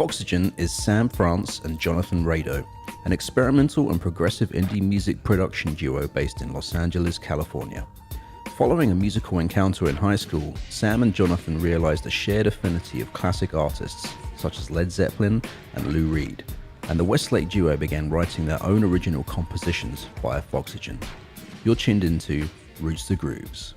Foxygen is Sam France and Jonathan Rado, an experimental and progressive indie music production duo based in Los Angeles, California. Following a musical encounter in high school, Sam and Jonathan realized a shared affinity of classic artists such as Led Zeppelin and Lou Reed, and the Westlake duo began writing their own original compositions via Foxygen. You're tuned into Roots to Grooves.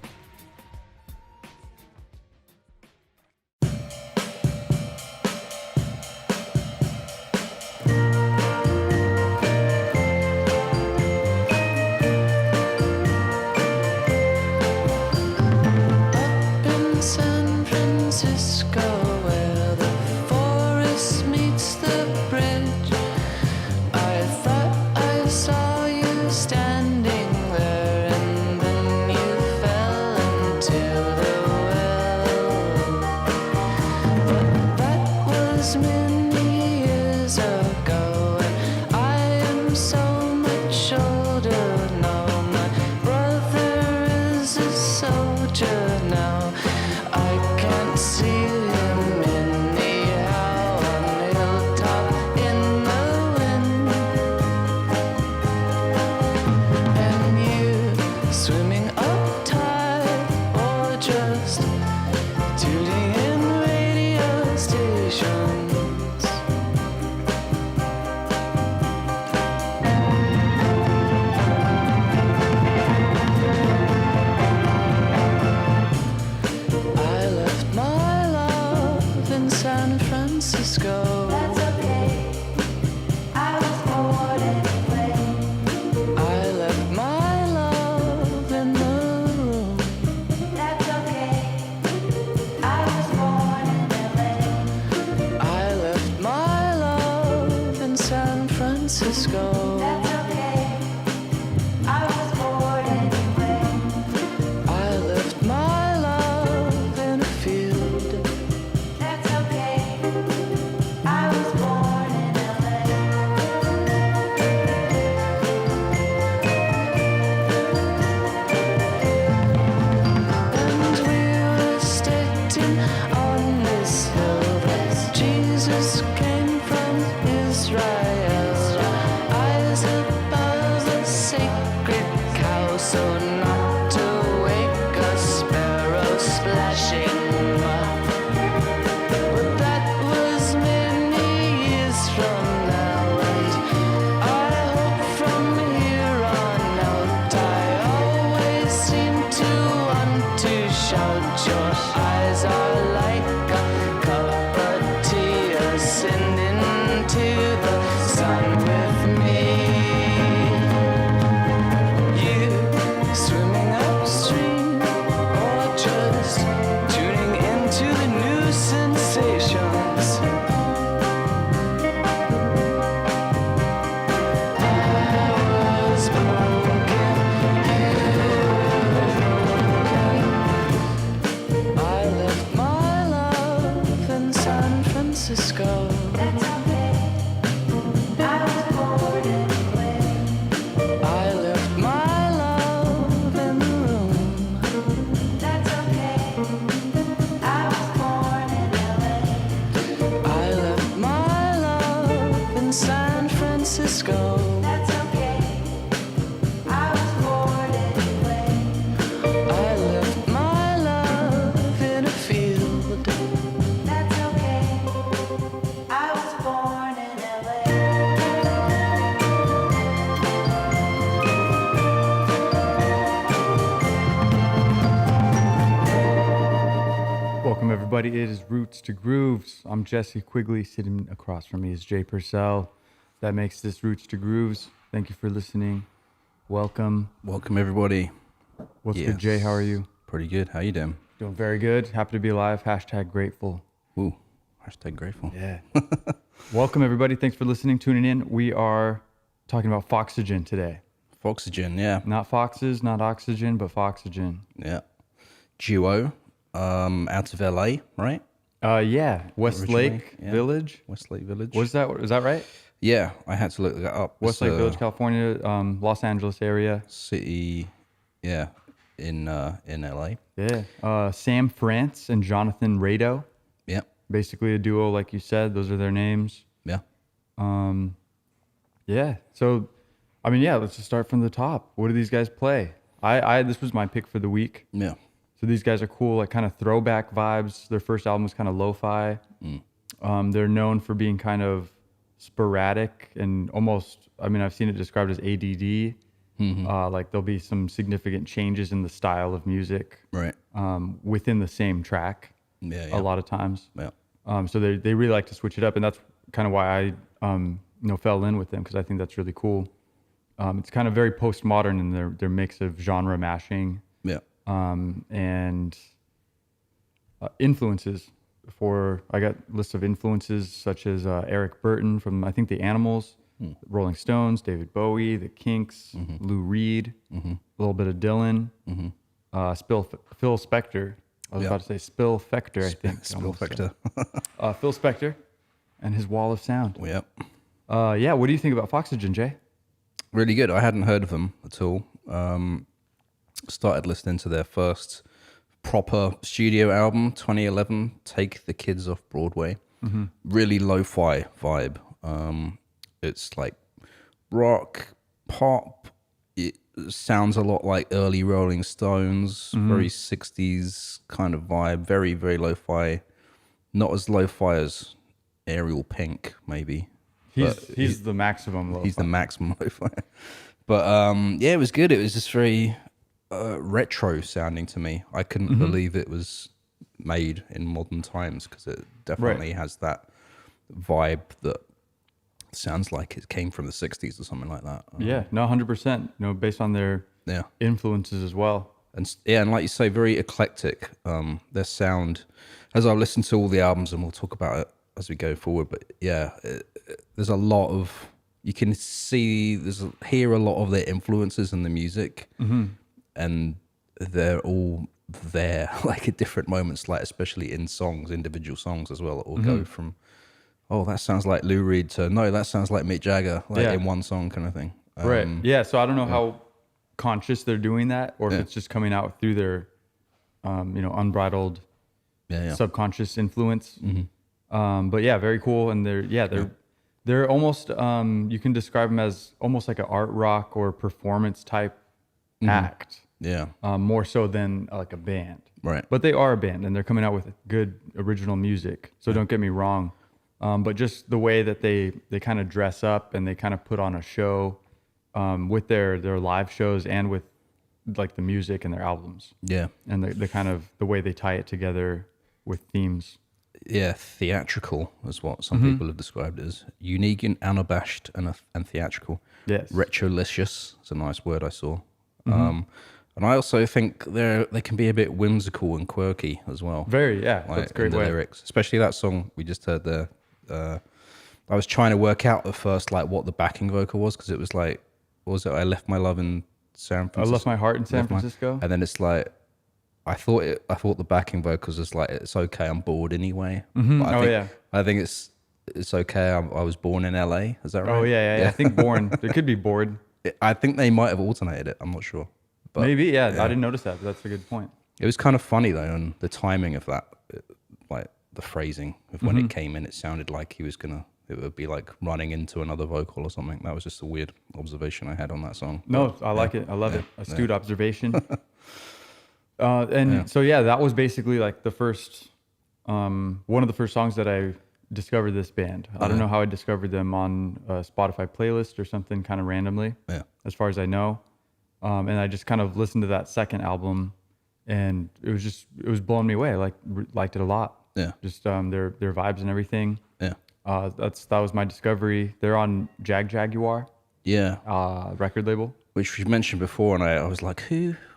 Everybody, it is Roots to Grooves. I'm Jesse Quigley. Sitting across from me is Jay Purcell. That makes this Roots to Grooves. Thank you for listening. Welcome. Welcome, everybody. What's good, Jay? How are you? Pretty good. How you doing? Doing very good. Happy to be alive. Hashtag grateful. Ooh, hashtag grateful. Yeah. Welcome, everybody. Thanks for listening, tuning in. We are talking about Foxygen today. Foxygen, yeah. Not foxes, not oxygen, but Foxygen. Yeah. Duo. Out of LA, right? Yeah. Westlake Village. Westlake Village. Was that? Is that right? Yeah, I had to look that up. Westlake Village, California, Los Angeles area. City, yeah, in LA. Yeah. Sam France and Jonathan Rado. Yep. basically a duo, like you said. Those are their names. Yeah. Yeah. So, I mean, yeah, let's just start from the top. What do these guys play? This was my pick for the week. Yeah. So these guys are cool, like kind of throwback vibes. Their first album was kind of lo-fi. They're known for being kind of sporadic and almost, I mean, I've seen it described as ADD. Like there'll be some significant changes in the style of music Right. within the same track Yeah. a lot of times. Yeah. So they really like to switch it up, and that's kind of why I fell in with them, because I think that's really cool. It's kind of very postmodern in their mix of genre mashing. Yeah. And influences. I got lists of influences such as Eric Burton from, I think, the Animals, Rolling Stones, David Bowie, the Kinks, Lou Reed, a little bit of Dylan, Phil Spector. I was about to say Spill Fector, I think. Spill Fector. Phil Spector and his Wall of Sound. Yep. Yeah, what do you think about Foxygen, Jay? Really good. I hadn't heard of them at all. Started listening to their first proper studio album, 2011, Take the Kids Off Broadway. Really lo-fi vibe. It's like rock, pop. It sounds a lot like early Rolling Stones, very 60s kind of vibe, very, very lo-fi. Not as lo-fi as Ariel Pink, maybe. He's the maximum lo-fi. He's the maximum lo-fi. But yeah, it was good. It was just very retro sounding to me. I couldn't believe it was made in modern times, because it definitely has that vibe that sounds like it came from the 60s or something like that. Yeah, no, 100%. Based on their influences as well. And like you say, very eclectic. Their sound, as I've listened to all the albums, and we'll talk about it as we go forward, but yeah, there's a lot of, you can hear a lot of their influences in the music, and they're all there, like at different moments, like especially in songs, individual songs as well. It will go from, oh, that sounds like Lou Reed, to no, that sounds like Mick Jagger, like in one song kind of thing. Right. Yeah. So I don't know how conscious they're doing that, or if it's just coming out through their, unbridled subconscious influence. But yeah, very cool. And they're almost, you can describe them as almost like an art rock or performance type act. Yeah. More so than like a band. Right. But they are a band, and they're coming out with good original music. So don't get me wrong. But just the way that they kind of dress up and they kind of put on a show with their live shows and with like the music and their albums. Yeah. And the kind of the way they tie it together with themes. Yeah, theatrical is what some people have described it as. Unique and unabashed and theatrical. Yes. Retrolicious is a nice word I saw. And I also think they can be a bit whimsical and quirky as well. Very, yeah. Like, that's a great way. Lyrics, especially that song we just heard there. I was trying to work out at first like what the backing vocal was, because it was like, what was it? I left my love in San Francisco. I left my heart in San Francisco. And then it's like, I thought the backing vocals was like, it's okay, I'm bored anyway. But I think it's okay, I was born in LA. Is that right? Oh yeah. I think born. It could be bored. I think they might have alternated it. I'm not sure. But, maybe, yeah. I didn't notice that, but that's a good point. It was kind of funny though, and the timing of that, like the phrasing of when it came in, it sounded like it would be like running into another vocal or something. That was just a weird observation I had on that song. No, I like it. I love it. Astute observation. So that was basically like the first, one of the first songs that I discovered this band. I don't know how I discovered them on a Spotify playlist or something kind of randomly, as far as I know. And I just kind of listened to that second album, and it was blowing me away. I liked it a lot. Yeah. Just their vibes and everything. Yeah. That was my discovery. They're on Jaguar. Yeah. Record label. Which we mentioned before, and I was like,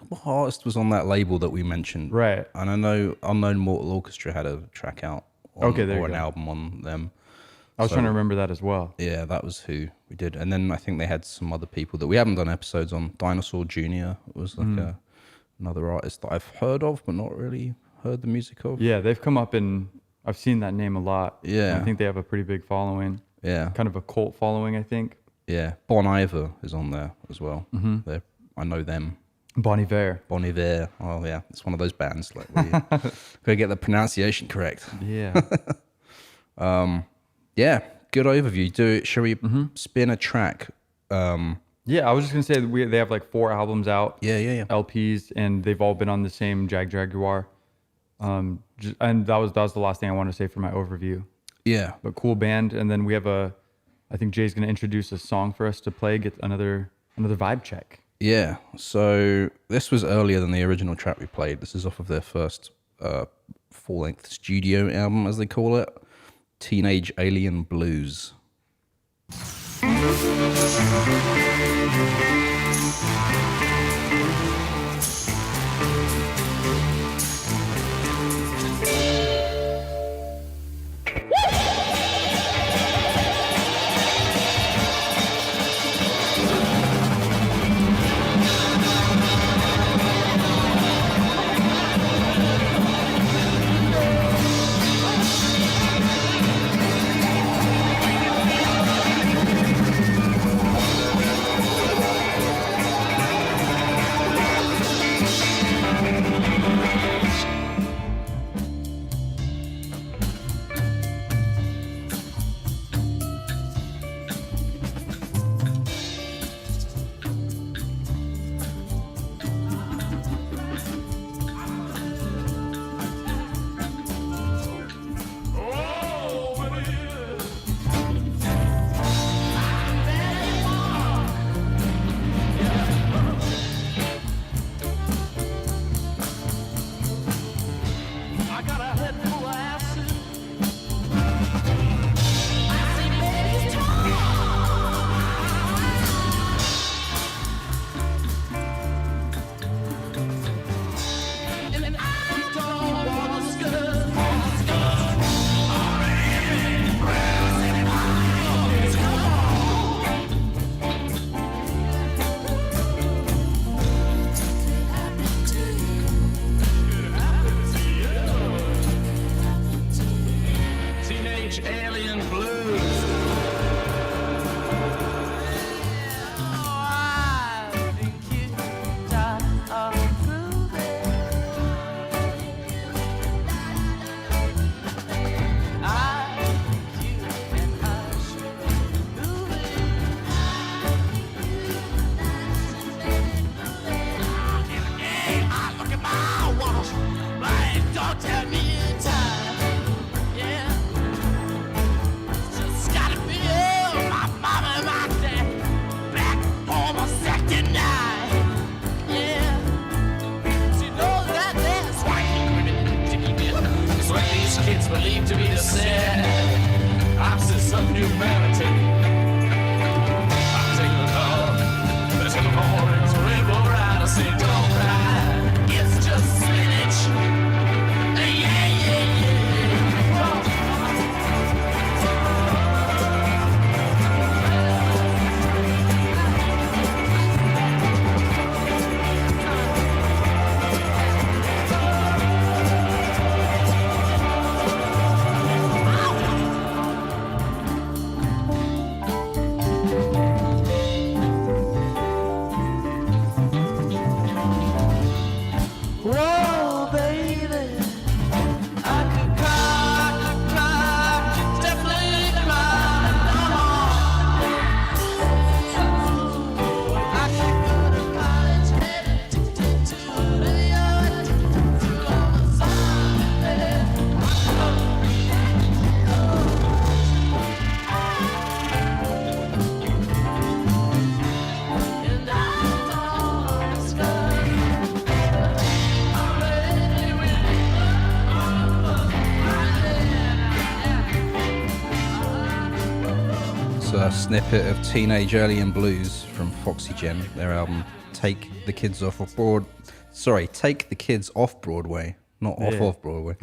what artist was on that label that we mentioned? Right. And I know Unknown Mortal Orchestra had a track out or an album on them. I was trying to remember that as well. Yeah, that was who we did. And then I think they had some other people that we haven't done episodes on. Dinosaur Jr. was like another artist that I've heard of, but not really heard the music of. Yeah, they've come up, and I've seen that name a lot. Yeah. I think they have a pretty big following. Yeah. Kind of a cult following, I think. Yeah. Bon Iver is on there as well. I know them. Bon Iver. Bon Iver. Oh, yeah. It's one of those bands. Like, gotta get the pronunciation correct. Yeah. Yeah, good overview. Shall we spin a track? Yeah, I was just gonna say they have like 4 albums out. Yeah. LPs, and they've all been on the same Jaguar. And that was the last thing I wanted to say for my overview. Yeah. But cool band, and then we have I think Jay's gonna introduce a song for us to play, get another vibe check. Yeah. So this was earlier than the original track we played. This is off of their first full-length studio album, as they call it, Teenage Alien Blues. Believed to be the sin, opposites of humanity. I'm taking a dog, let's hit the horns, rainbow ride, I say don't cry, it's just spinach. Yeah. A snippet of Teenage Alien Blues from Foxygen, their album Take the Kids Off Broadway, not off Broadway.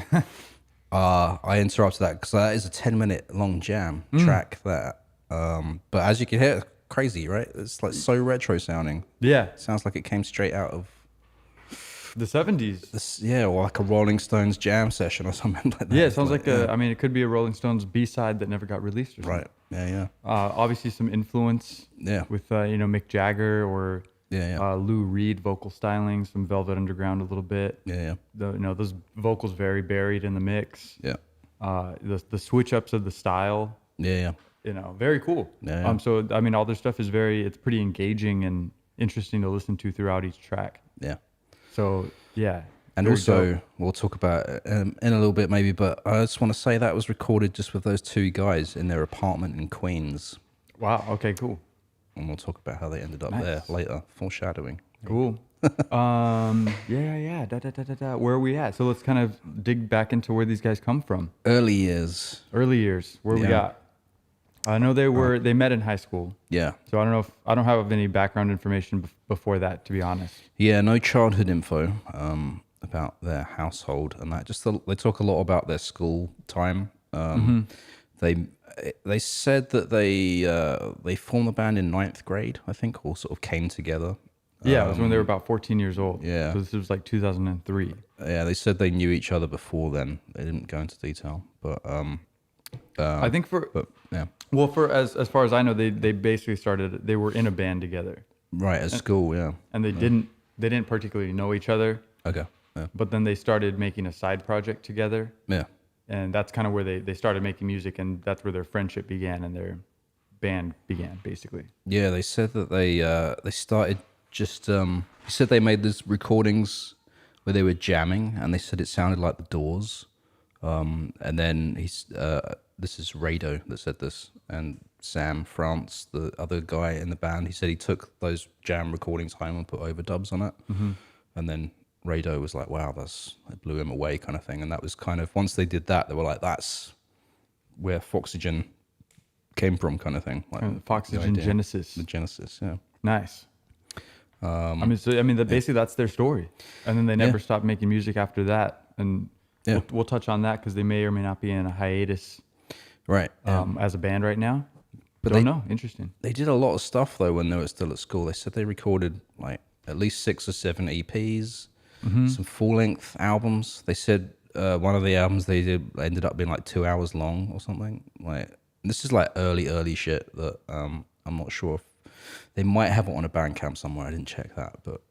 I interrupted that because that is a 10-minute long jam track that but as you can hear, it's crazy, right? It's like so retro sounding. Yeah, sounds like it came straight out of the 70s. Or like a Rolling Stones jam session or something like that. Yeah, it sounds like I mean, it could be a Rolling Stones B-side that never got released or something. Right. Yeah. Obviously some influence. Yeah. With Mick Jagger or Lou Reed vocal styling, some Velvet Underground a little bit. Yeah. Those vocals very buried in the mix. Yeah. the switch ups of the style. Yeah. Very cool. Yeah. So I mean, all their stuff is it's pretty engaging and interesting to listen to throughout each track. Yeah. So yeah. And also, we'll talk about it in a little bit maybe, but I just want to say that was recorded just with those two guys in their apartment in Queens. Wow. Okay, cool. And we'll talk about how they ended up there later. Foreshadowing. Cool. Yeah. Where are we at? So let's kind of dig back into where these guys come from. Early years. Where we got? I know they met in high school. Yeah. So I don't have any background information before that, to be honest. Yeah, no childhood info about their household and that. Just they talk a lot about their school time. They said that they formed the band in 9th grade, I think, or sort of came together. Yeah, it was when they were about 14 years old. Yeah. So this was like 2003. Yeah, they said they knew each other before then. They didn't go into detail, but I think yeah. Well, for as far as I know, they basically started. They were in a band together. Right, at school, yeah. And they didn't particularly know each other. Okay. Yeah. But then they started making a side project together. Yeah. And that's kind of where they started making music, and that's where their friendship began and their band began, basically. Yeah, they said that they started just. He said they made these recordings where they were jamming, and they said it sounded like the Doors. And then this is Rado that said this, and Sam France, the other guy in the band, he said he took those jam recordings home and put overdubs on it, and then Rado was like, "Wow, it blew him away," kind of thing. And that was kind of once they did that, they were like, "That's where Foxygen came from," kind of thing. Like Foxygen Genesis. The Genesis, yeah. Nice. Basically that's their story, and then they never stopped making music after that. And we'll touch on that because they may or may not be in a hiatus, right? As a band right now. But don't know. Interesting. They did a lot of stuff though when they were still at school. They said they recorded like at least 6 or 7 EPs, some full-length albums. They said one of the albums they did ended up being like 2 hours long or something. Like this is like early shit that I'm not sure if they might have it on a Bandcamp somewhere. I didn't check that, but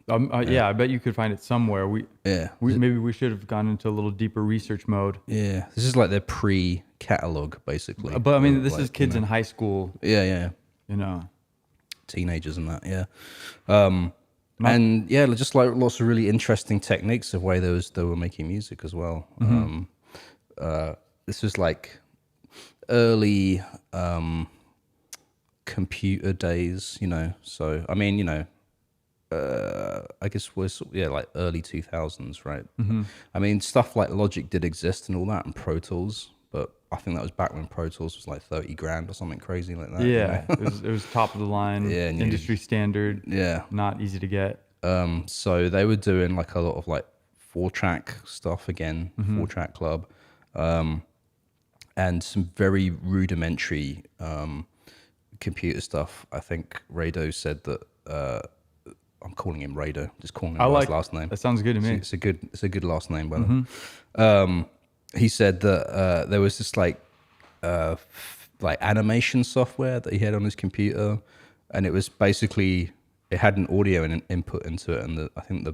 I bet you could find it somewhere. Maybe we should have gone into a little deeper research mode. Yeah, this is like their pre-catalog, basically. But I mean, this is kids in high school. Yeah. Teenagers and that. Yeah. And yeah, just like lots of really interesting techniques of way they were making music as well. This was like early computer days, so I mean, I guess we're like early 2000s, right? I mean, stuff like Logic did exist and all that, and Pro Tools, but I think that was back when Pro Tools was like 30 grand or something crazy like that. Yeah, it was top of the line, industry standard. Yeah, not easy to get. So they were doing like a lot of like 4-track stuff again, 4-track club, and some very rudimentary computer stuff. I think Rado said that I'm calling him Rado, just calling him by his last name. That sounds good to me. It's a good last name, by the way. He said that there was this like animation software that he had on his computer, and it was basically it had an audio input into it, and I think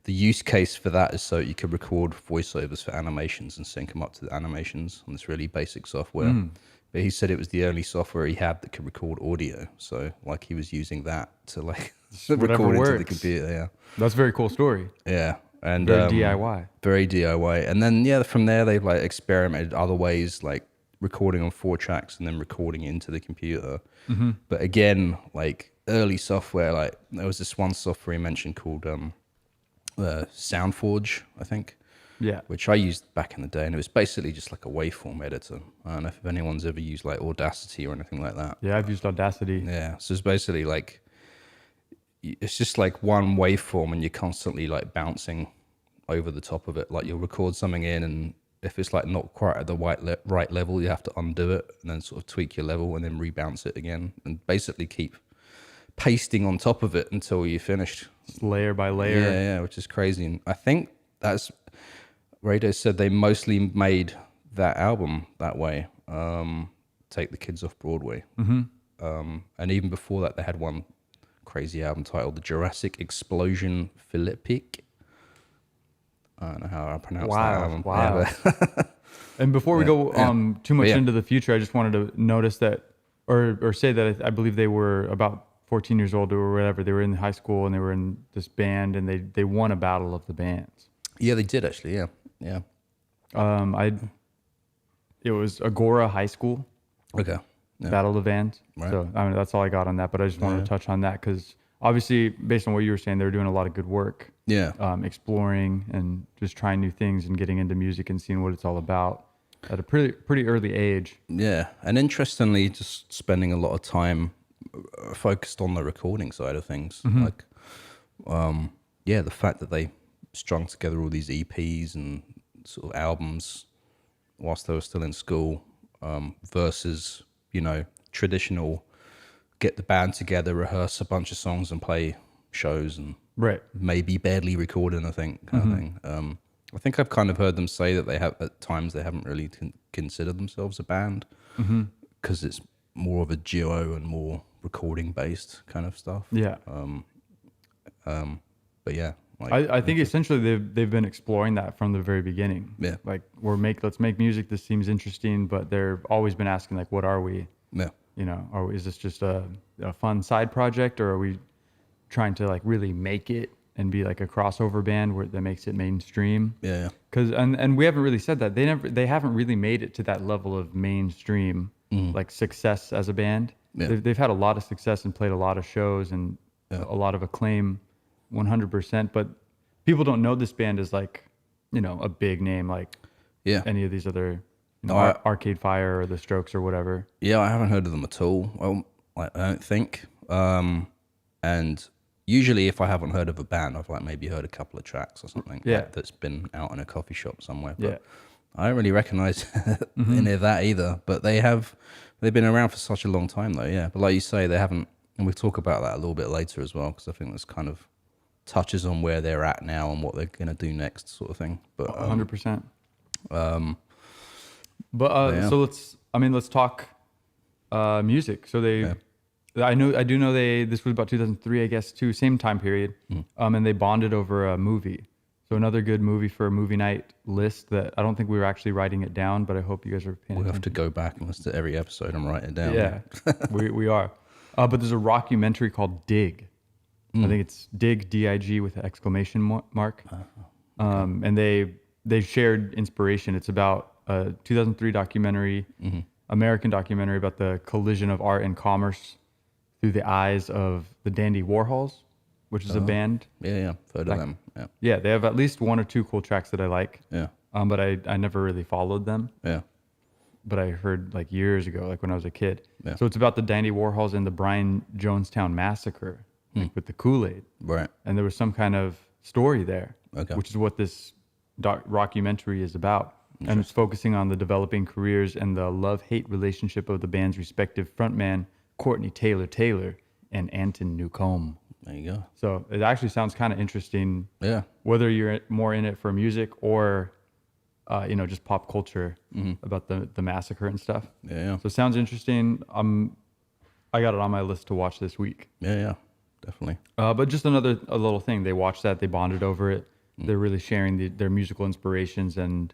the use case for that is so you could record voiceovers for animations and sync them up to the animations on this really basic software. But he said it was the only software he had that could record audio. So like he was using that to like record into the computer. Yeah. That's a very cool story. Yeah. And very DIY. Very DIY. And then from there they've like experimented other ways, like recording on 4 tracks and then recording into the computer. But again, like early software, like there was this one software he mentioned called SoundForge, I think. Yeah, which I used back in the day, and it was basically just like a waveform editor. I don't know if anyone's ever used like Audacity or anything like that. Yeah, I've used Audacity. Yeah, so it's basically like it's just like one waveform, and you're constantly like bouncing over the top of it. Like you'll record something in, and if it's like not quite at the right level, you have to undo it and then sort of tweak your level and then rebounce it again, and basically keep pasting on top of it until you're finished, just layer by layer. Yeah, which is crazy. And I think that's. Rado said they mostly made that album that way, Take the Kids Off Broadway. And even before that, they had one crazy album titled The Jurassic Explosion Philippic. I don't know how I pronounce that album. Wow. Yeah, And before we go too much Yeah. into the future, I just wanted to notice that, or say that I believe they were about 14 years old or whatever. They were in high school and they were in this band, and they won a battle of the bands. Yeah, they did actually. Yeah, yeah. It was Agora High School. Okay. Yeah. Battle of the Bands. Right. So I mean, that's all I got on that. But I just wanted to touch on that because obviously, based on what you were saying, they were doing a lot of good work. Yeah. Exploring and just trying new things and getting into music and seeing what it's all about at a pretty early age. Yeah, and interestingly, just spending a lot of time focused on the recording side of things. Like, yeah, the fact that they strung together all these EPs and sort of albums whilst they were still in school, versus, you know, traditional get the band together, rehearse a bunch of songs and play shows and Right. maybe barely record anything kind of thing. I think I've kind of heard them say that they have at times they haven't really considered themselves a band because it's more of a duo and more recording based kind of stuff. Yeah. But yeah, like, I think essentially they've been exploring that from the very beginning. Yeah. Like let's make music. This seems interesting, but they've always been asking like, what are we? yeah, You know, is this just a fun side project, or are we trying to like really make it and be like a crossover band that makes it mainstream? yeah, Because and we haven't really said that they haven't really made it to that level of mainstream like success as a band. Yeah. They've had a lot of success and played a lot of shows and a lot of acclaim, 100%. But people don't know this band as like, you know, a big name like yeah. any of these other, you know, No, Arcade Fire or The Strokes or whatever. Yeah, I haven't heard of them at all. Well, I don't think. And usually, if I haven't heard of a band, I've like maybe heard a couple of tracks or something. Yeah. Like, that's been out in a coffee shop somewhere. But Yeah. I don't really recognize any of that either. But they've been around for such a long time, though. Yeah, but like you say, they haven't. And we'll talk about that a little bit later as well, because I think this kind of touches on where they're at now and what they're going to do next, sort of thing. But 100%. yeah. So let's talk music. So I do know this was about 2003, I guess, too, same time period. And they bonded over a movie. So another good movie for a movie night list that I don't think we were actually writing it down, but I hope you guys are paying we'll attention. have to go back and listen to every episode and write it down. Yeah, we are. But there's a rockumentary called Dig. I think it's Dig, D-I-G with an exclamation mark. And they shared inspiration. It's about a 2003 documentary, American documentary about the collision of art and commerce through the eyes of the Dandy Warhols, which is a band. Yeah. Heard of them. Yeah. Yeah, they have at least one or two cool tracks that I like. Yeah. But I never really followed them. Yeah. But I heard like years ago, like when I was a kid. Yeah. So it's about the Dandy Warhols and the Brian Jonestown massacre, like with the Kool-Aid. Right. And there was some kind of story there, Okay. which is what this rockumentary is about. And it's focusing on the developing careers and the love-hate relationship of the band's respective frontman, Courtney Taylor and Anton Newcomb. There you go. So it actually sounds kind of interesting. Yeah. Whether you're more in it for music or, just pop culture about the massacre and stuff. Yeah. So it sounds interesting. I got it on my list to watch this week. Yeah. Definitely. But just a little thing. They watched that. They bonded over it. They're really sharing their musical inspirations, and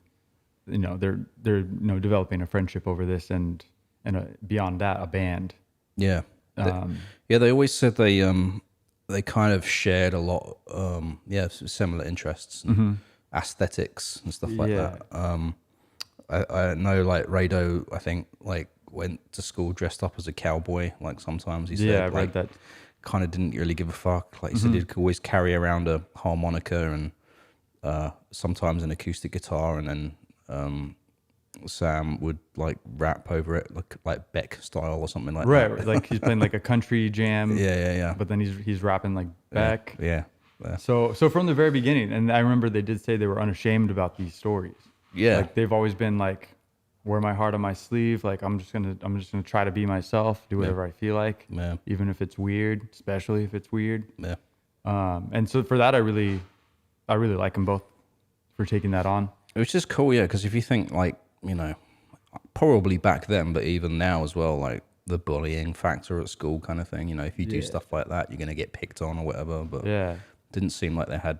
they're developing a friendship over this, and beyond that, a band. Yeah. They always said they kind of shared a lot. Similar interests, and aesthetics and stuff like that. I know, like Rado, I think like went to school dressed up as a cowboy. Like sometimes he said, I read that. Kind of didn't really give a fuck. Like he said, he'd always carry around a harmonica and sometimes an acoustic guitar, and then Sam would like rap over it, like Beck style or something like that. Right, like he's playing like a country jam. Yeah. But then he's rapping like Beck. Yeah. So from the very beginning, and I remember they did say they were unashamed about these stories. Yeah. Like they've always been like, wear my heart on my sleeve. Like I'm just gonna try to be myself, do whatever I feel like, even if it's weird, especially if it's weird. Yeah. And so for that, I really like them both for taking that on. It was just cool, yeah, because if you think like, probably back then, but even now as well, like the bullying factor at school kind of thing, if you do stuff like that, you're going to get picked on or whatever, but Yeah. didn't seem like they had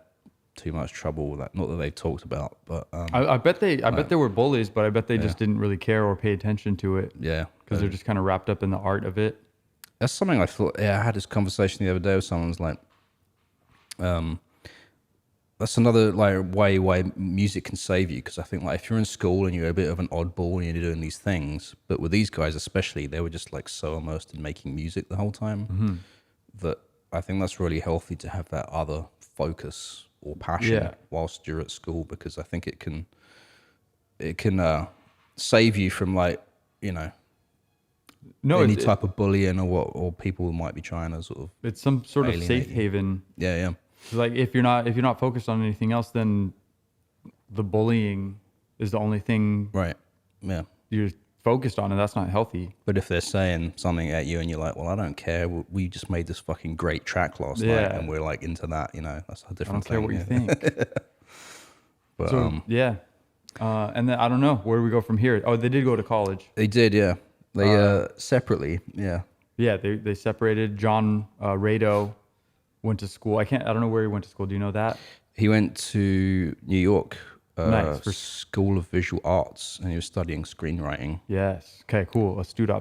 too much trouble with that. Not that they've talked about, but I bet there were bullies, but I bet they just didn't really care or pay attention to it. Yeah, because they're just kind of wrapped up in the art of it. That's something I thought. Yeah, I had this conversation the other day with someone's like, that's another like way music can save you, because I think like if you're in school and you're a bit of an oddball and you're doing these things, but with these guys especially, they were just like so immersed in making music the whole time that I think that's really healthy to have that other focus or passion whilst you're at school, because I think it can save you from like, you know, any type of bullying or people who might be trying to sort of, it's some sort of alienate safe you. haven. Yeah. Like if you're not focused on anything else, then the bullying is the only thing you're focused on, and that's not healthy. But if they're saying something at you and you're like, well, I don't care, we just made this fucking great track last night and we're like into that, you know, that's a different thing. I don't care what you think. But so and then I don't know, where do we go from here? Oh, they did go to college. They did, yeah. They separately, yeah. Yeah, they separated. John Rado went to school. I don't know where he went to school. Do you know that? He went to New York, Nice. School of Visual Arts, and he was studying screenwriting. Yes. Okay, cool. Astute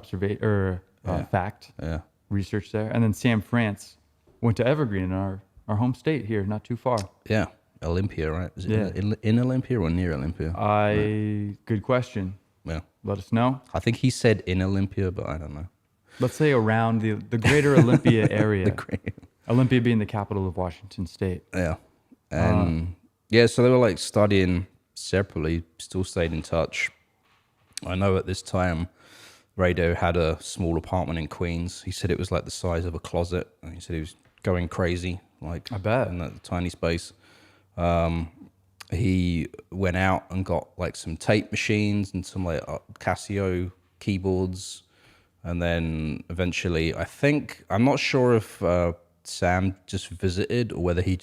fact. Yeah. Research there. And then Sam France went to Evergreen in our home state here, not too far. Yeah. Olympia, right? Is it in Olympia or near Olympia? Good question. Yeah. Let us know. I think he said in Olympia, but I don't know. Let's say around the greater Olympia area. Olympia being the capital of Washington State. Yeah. And so they were like studying separately, still stayed in touch. I know at this time, Rado had a small apartment in Queens. He said it was like the size of a closet. And he said he was going crazy, like I bet, in that tiny space. He went out and got like some tape machines and some like Casio keyboards. And then eventually, I'm not sure if Sam just visited or whether he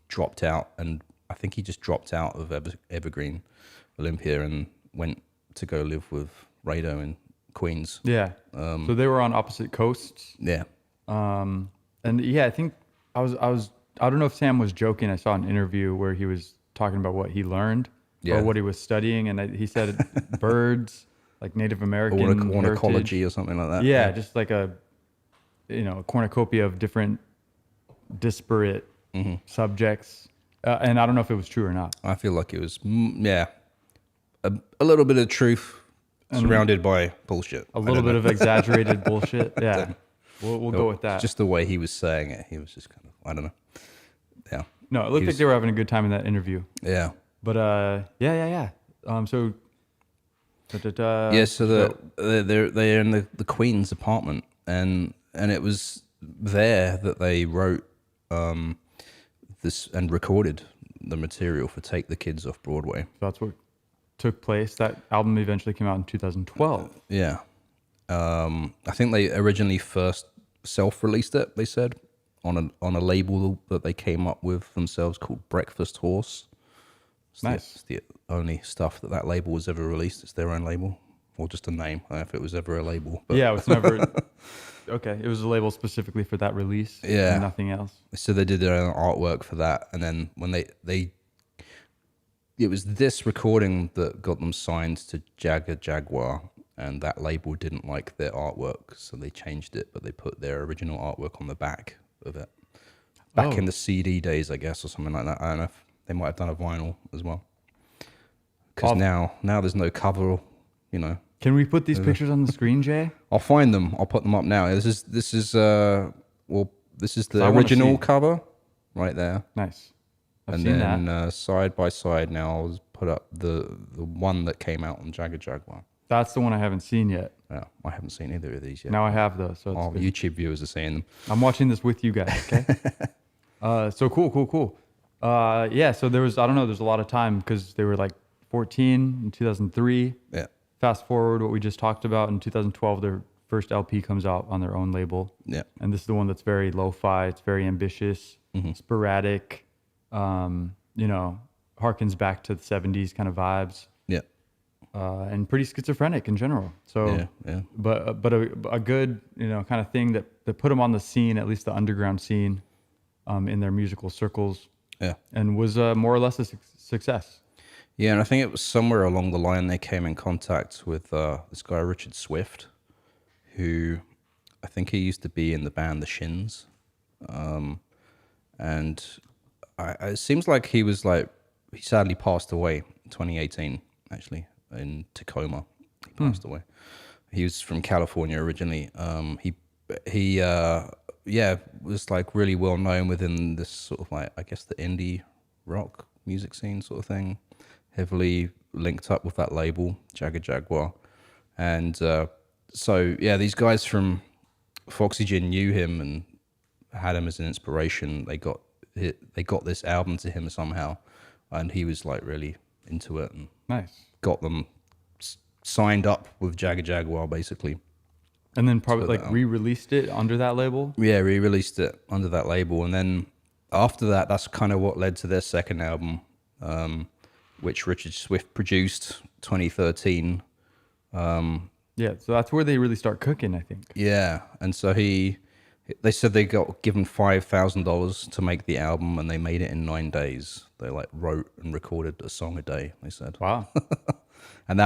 dropped out. And I think he just dropped out of Evergreen Olympia and went to go live with Rado in Queens. Yeah. So they were on opposite coasts. Yeah. And yeah, I think I don't know if Sam was joking. I saw an interview where he was talking about what he learned or what he was studying. And he said birds, like Native American ornithology or something like that. Yeah. Just like a cornucopia of different disparate subjects. And I don't know if it was true or not. I feel like it was, a little bit of truth surrounded by bullshit. A little bit of exaggerated bullshit. Yeah. We'll go with that. Just the way he was saying it. He was just kind of, I don't know. Yeah. No, it looked like they were having a good time in that interview. Yeah. But yeah. So they're in the Queen's apartment, and it was there that they wrote this and recorded the material for Take the Kids Off Broadway. That's what took place. That album eventually came out in 2012. Yeah. I think they originally first self-released it, they said, on a label that they came up with themselves called Breakfast Horse. It's the only stuff that label was ever released. It's their own label, or just a name. I don't know if it was ever a label. But. Yeah, it was never... Okay, it was a label specifically for that release. Yeah. And nothing else. So they did their own artwork for that, and then when it was this recording that got them signed to Jaguar, and that label didn't like their artwork, so they changed it, but they put their original artwork on the back of it. Back in the CD days, I guess, or something like that. I don't know if they might have done a vinyl as well. Because now there's no cover, you know. Can we put these pictures on the screen, Jay? I'll find them. I'll put them up now. This is the original cover right there. Nice. I've seen that. And then side by side now, I'll put up the one that came out on Jaguar. That's the one I haven't seen yet. Yeah, I haven't seen either of these yet. Now I have those. So all YouTube viewers are seeing them. I'm watching this with you guys, okay? So cool. Yeah, so there's a lot of time because they were like 14 in 2003. Yeah. Fast forward what we just talked about, in 2012, their first LP comes out on their own label. Yeah. And this is the one that's very lo-fi. It's very ambitious, sporadic, harkens back to the 70s kind of vibes. Yeah. And pretty schizophrenic in general. So, yeah. But a good, kind of thing that put them on the scene, at least the underground scene, in their musical circles. Yeah. and was more or less a success. Yeah, and I think it was somewhere along the line they came in contact with this guy, Richard Swift, who I think he used to be in the band The Shins. And it seems like he sadly passed away in 2018, actually, in Tacoma. He passed away. He was from California originally. He was like really well known within this sort of like, I guess, the indie rock music scene sort of thing. Heavily linked up with that label, Jagger Jaguar. And so, yeah, these guys from Foxygen knew him and had him as an inspiration. They got this album to him somehow, and he was like really into it and Nice. got them signed up with Jagger Jaguar basically. And then probably like re-released it under that label. Yeah, re-released it under that label, and then after that, that's kind of what led to their second album, which Richard Swift produced, 2013. Yeah, so that's where they really start cooking, I think. Yeah, and so they said they got given $5,000 to make the album, and they made it in 9 days. They like wrote and recorded a song a day, they said. Wow. And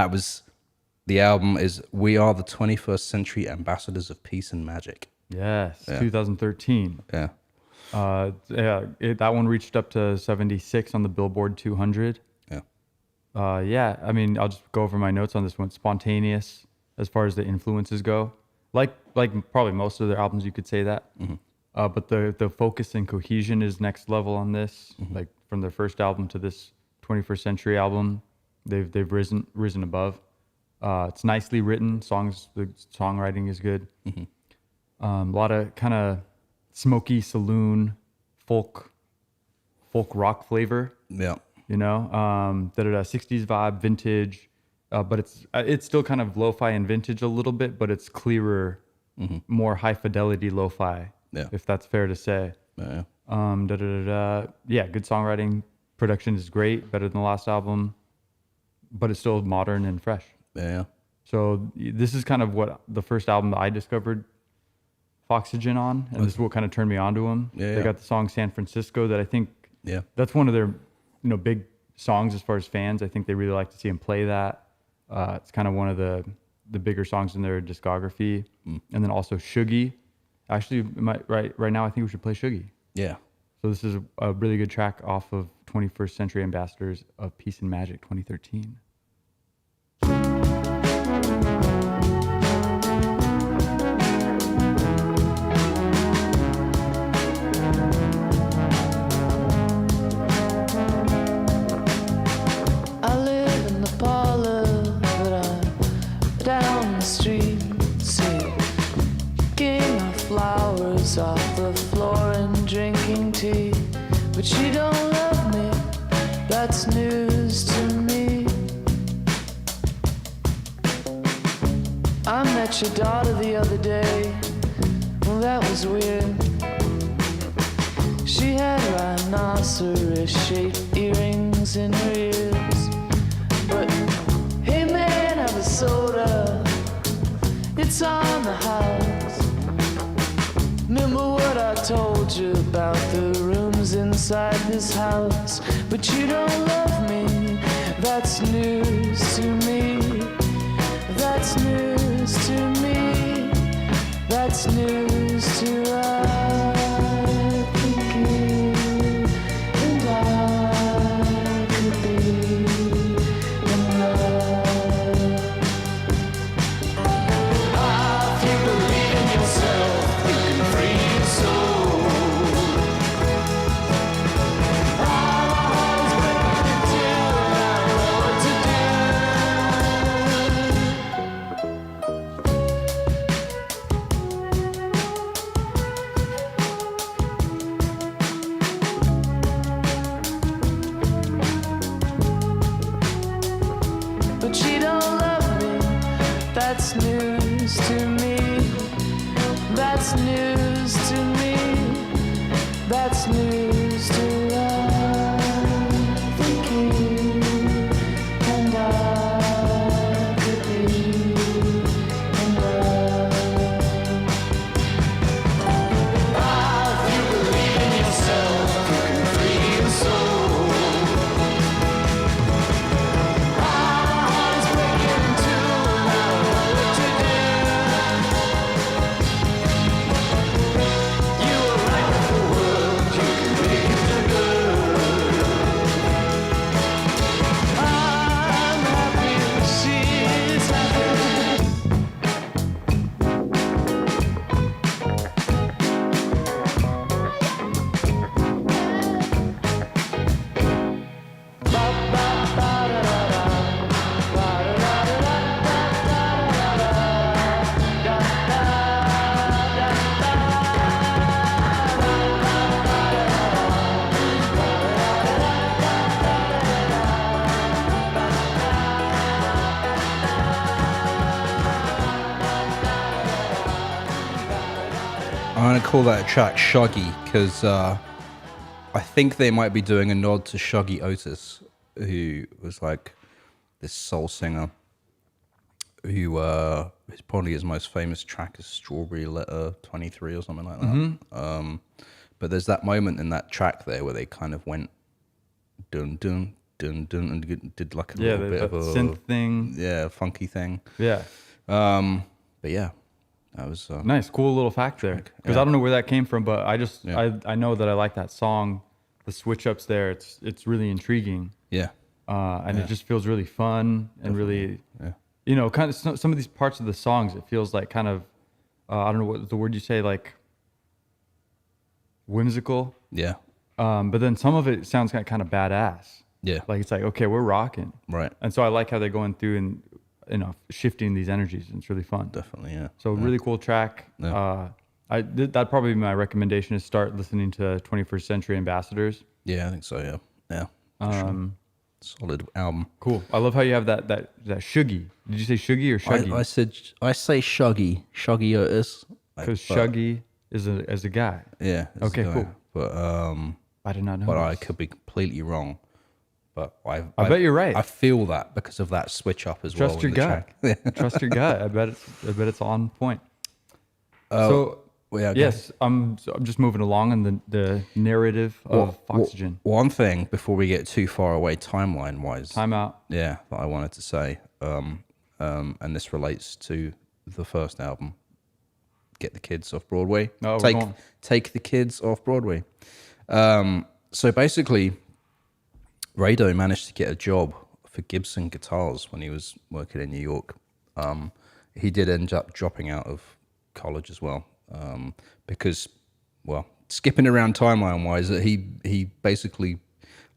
the album is We Are the 21st Century Ambassadors of Peace and Magic. Yes, 2013. Yeah. That one reached up to 76 on the Billboard 200. Yeah. I mean, I'll just go over my notes on this one. Spontaneous as far as the influences go. Like probably most of their albums, you could say that. Mm-hmm. But the focus and cohesion is next level on this. Mm-hmm. Like from their first album to this 21st Century album, they've risen above. It's nicely written. The songwriting is good. Mm-hmm. A lot of kind of smoky saloon folk rock flavor. Yeah. You know, 60s vibe, vintage, but it's still kind of lo-fi and vintage a little bit, but it's clearer, more high fidelity lo-fi, if that's fair to say. Yeah. Yeah, good songwriting, production is great, better than the last album, but it's still modern and fresh. Yeah. So this is kind of what the first album that I discovered Foxygen on, and this is what kind of turned me onto them. Yeah. They got the song San Francisco that I think that's one of their big songs as far as fans. I think they really like to see him play that. It's kind of one of the bigger songs in their discography. And then also Shuggie. Actually, right now I think we should play Shuggie. Yeah. So this is a really good track off of 21st Century Ambassadors of Peace and Magic 2013. Off the floor and drinking tea, but she don't love me, that's news to me. I met your daughter the other day, well that was weird. She had rhinoceros-shaped earrings in her ears, but hey man, have a soda, it's on the house. Remember what I told you about the rooms inside this house? But you don't love me, that's news to me. That's news to me. That's news to I think you and I could be in love. If you believe in yourself, free your soul. My heart is burning till I know what to do. But she don't love me, that's news to me. That's news to me. That's news to I think you and I could be in love. If you believe in yourself, you can free your soul. I'm gonna call that track Shuggie because I think they might be doing a nod to Shuggie Otis, who was like this soul singer who is probably his most famous track is Strawberry Letter 23 or something like that. But there's that moment in that track there where they kind of went dun dun dun dun and did like a little bit of a synth thing. Yeah, funky thing. Yeah. But yeah, that was nice, cool little fact there. Because I don't know where that came from, but I know that I like that song. The switch ups there, it's really intriguing. Yeah. And it just feels really fun and really, kind of some of these parts of the songs, it feels like kind of, I don't know what the word you say, like whimsical. Yeah. But then some of it sounds kind of badass. Yeah. Like it's like, okay, we're rocking. Right. And so I like how they're going through and, shifting these energies. It's really fun. Definitely, yeah. So really cool track. Yeah. That'd probably be my recommendation is start listening to 21st Century Ambassadors. Yeah, I think so, yeah. Yeah. Sure. Solid album. Cool. I love how you have that Shuggie. Did you say Shuggie or Shuggie? I say Shuggie Otis. Because Shuggie is a guy. Yeah. Okay, cool. But I did not know. But this. I could be completely wrong. But I bet you're right. I feel that because of that switch up as well. Trust your gut. Trust your gut. I bet it's on point. Yes, I'm just moving along in the narrative of Foxygen. One thing before we get too far away timeline wise. Time out. Yeah, that I wanted to say. And this relates to the first album. Get the Kids Off Broadway. Oh, take the kids off Broadway. So basically, Rado managed to get a job for Gibson Guitars when he was working in New York. He did end up dropping out of college as well, because, well, skipping around timeline-wise, he basically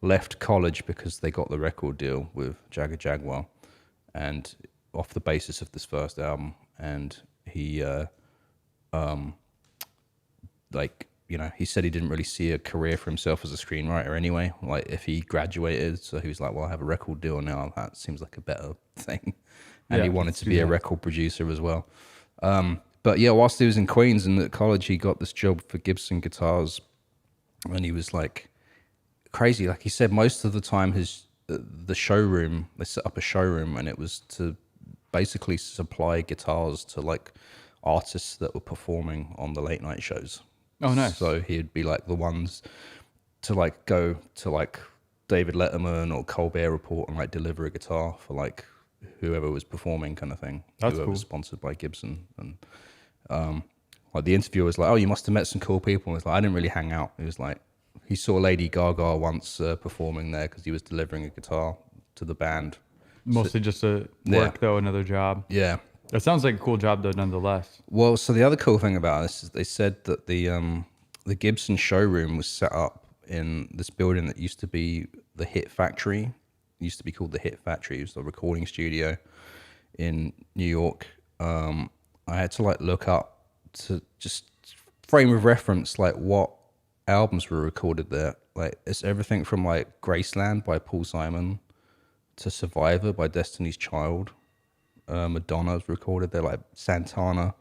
left college because they got the record deal with Jagger Jaguar, and off the basis of this first album, and he he said he didn't really see a career for himself as a screenwriter anyway, like if he graduated. So he was like, well, I have a record deal now. That seems like a better thing. And he wanted to be a record producer as well. But yeah, whilst he was in Queens and at college, he got this job for Gibson Guitars. And he was like crazy. Like he said, most of the time the showroom, they set up a showroom and it was to basically supply guitars to like artists that were performing on the late night shows. Oh, nice. So he'd be like the ones to like go to like David Letterman or Colbert Report and like deliver a guitar for like whoever was performing kind of thing. That's whoever cool. was sponsored by Gibson. And like the interviewer was like, oh, you must have met some cool people. And it's like, I didn't really hang out. He was like, he saw Lady Gaga once performing there because he was delivering a guitar to the band. Mostly just a work though, another job. Yeah. It sounds like a cool job though, nonetheless. Well, so the other cool thing about this is they said that the Gibson showroom was set up in this building that used to be the Hit Factory. It used to be called the Hit Factory. It was the recording studio in New York. I had to like look up to just frame of reference like what albums were recorded there. Like it's everything from like Graceland by Paul Simon to Survivor by Destiny's Child. Madonna was recorded there, like Santana.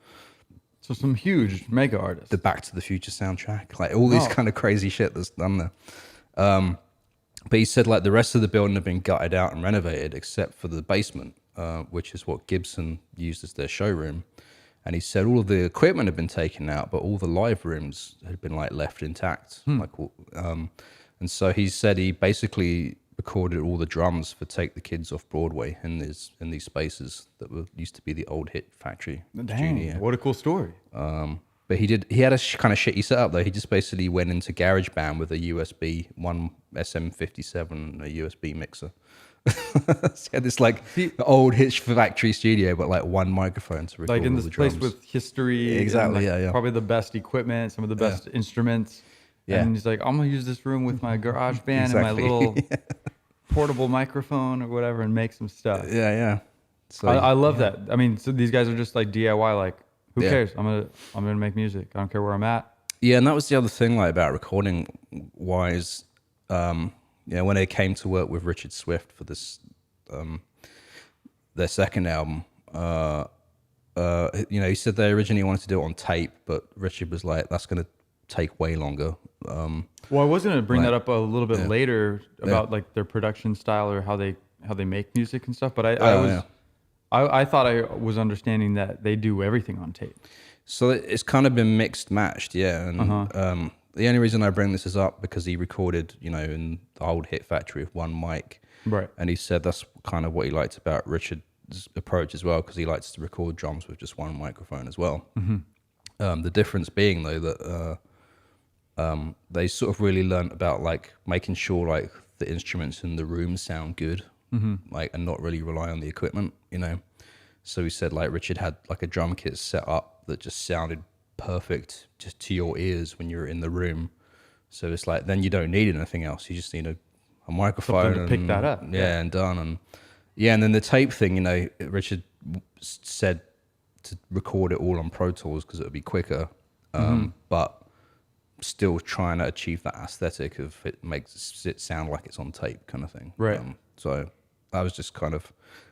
So some huge mega artists. The Back to the Future soundtrack, like all these kind of crazy shit that's done there. But he said like the rest of the building had been gutted out and renovated except for the basement, which is what Gibson used as their showroom. And he said all of the equipment had been taken out, but all the live rooms had been like left intact. And so he said he basically recorded all the drums for Take the Kids Off Broadway in these spaces that used to be the old Hit Factory studio. What a cool story. But he had a kind of shitty setup though. He just basically went into GarageBand with a USB, one SM57, a USB mixer. So he had this like old Hit Factory studio, but like one microphone to record like in all this the drums. place with history. Exactly, and like probably the best equipment, some of the best instruments. Yeah. And he's like, I'm gonna use this room with my garage band and my little portable microphone or whatever and make some stuff. Yeah. So I love that. I mean, so these guys are just like DIY, like, who cares? I'm gonna make music. I don't care where I'm at. Yeah, and that was the other thing like about recording wise, when they came to work with Richard Swift for this their second album, he said they originally wanted to do it on tape, but Richard was like, that's going to take way longer. Well, I was going to bring that up a little bit later about like their production style or how they make music and stuff. But I thought I was understanding that they do everything on tape. So it's kind of been mixed matched, yeah. And the only reason I bring this is up because he recorded, in the old Hit Factory with one mic. Right. And he said that's kind of what he liked about Richard's approach as well, because he likes to record drums with just one microphone as well. Mm-hmm. The difference being, though, that they sort of really learned about like making sure like the instruments in the room sound good, like, and not really rely on the equipment, So he said like Richard had like a drum kit set up that just sounded perfect just to your ears when you're in the room. So it's like then you don't need anything else. You just need a microphone to pick that up. Yeah, and done. And and then the tape thing, Richard said to record it all on Pro Tools because it would be quicker. But still trying to achieve that aesthetic of it makes it sound like it's on tape kind of thing. Right. So I was just kind of,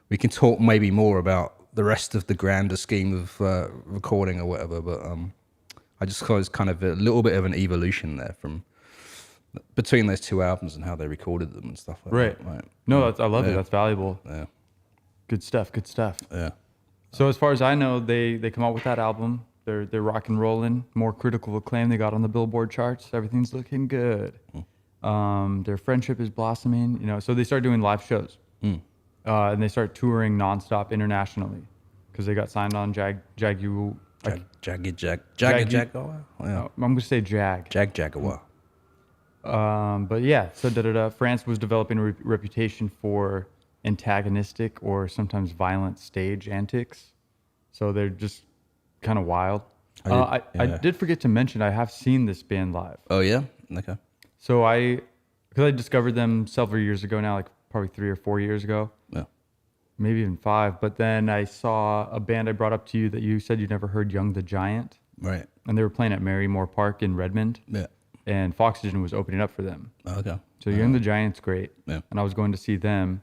we can talk maybe more about the rest of the grander scheme of recording or whatever, but I just thought it was kind of a little bit of an evolution there from between those two albums and how they recorded them and stuff like that. Right. No, I love it. That's valuable. Yeah. Good stuff. Yeah. So as far as I know, they come out with that album. They're rock and rolling. More critical acclaim they got on the Billboard charts. Everything's looking good. Their friendship is blossoming. So they start doing live shows. And they start touring nonstop internationally because they got signed on Jaguar. Jaguar. Yeah. I'm going to say Jaguar. But yeah, so France was developing a reputation for antagonistic or sometimes violent stage antics. So they're just kind of wild. I did forget to mention I have seen this band live. Oh yeah? Okay. So because I discovered them several years ago now, like probably 3 or 4 years ago. Yeah. Maybe even 5. But then I saw a band I brought up to you that you said you'd never heard, Young the Giant. Right. And they were playing at Marymore Park in Redmond. Yeah. And Foxygen was opening up for them. Okay. So Young the Giant's great. Yeah. And I was going to see them.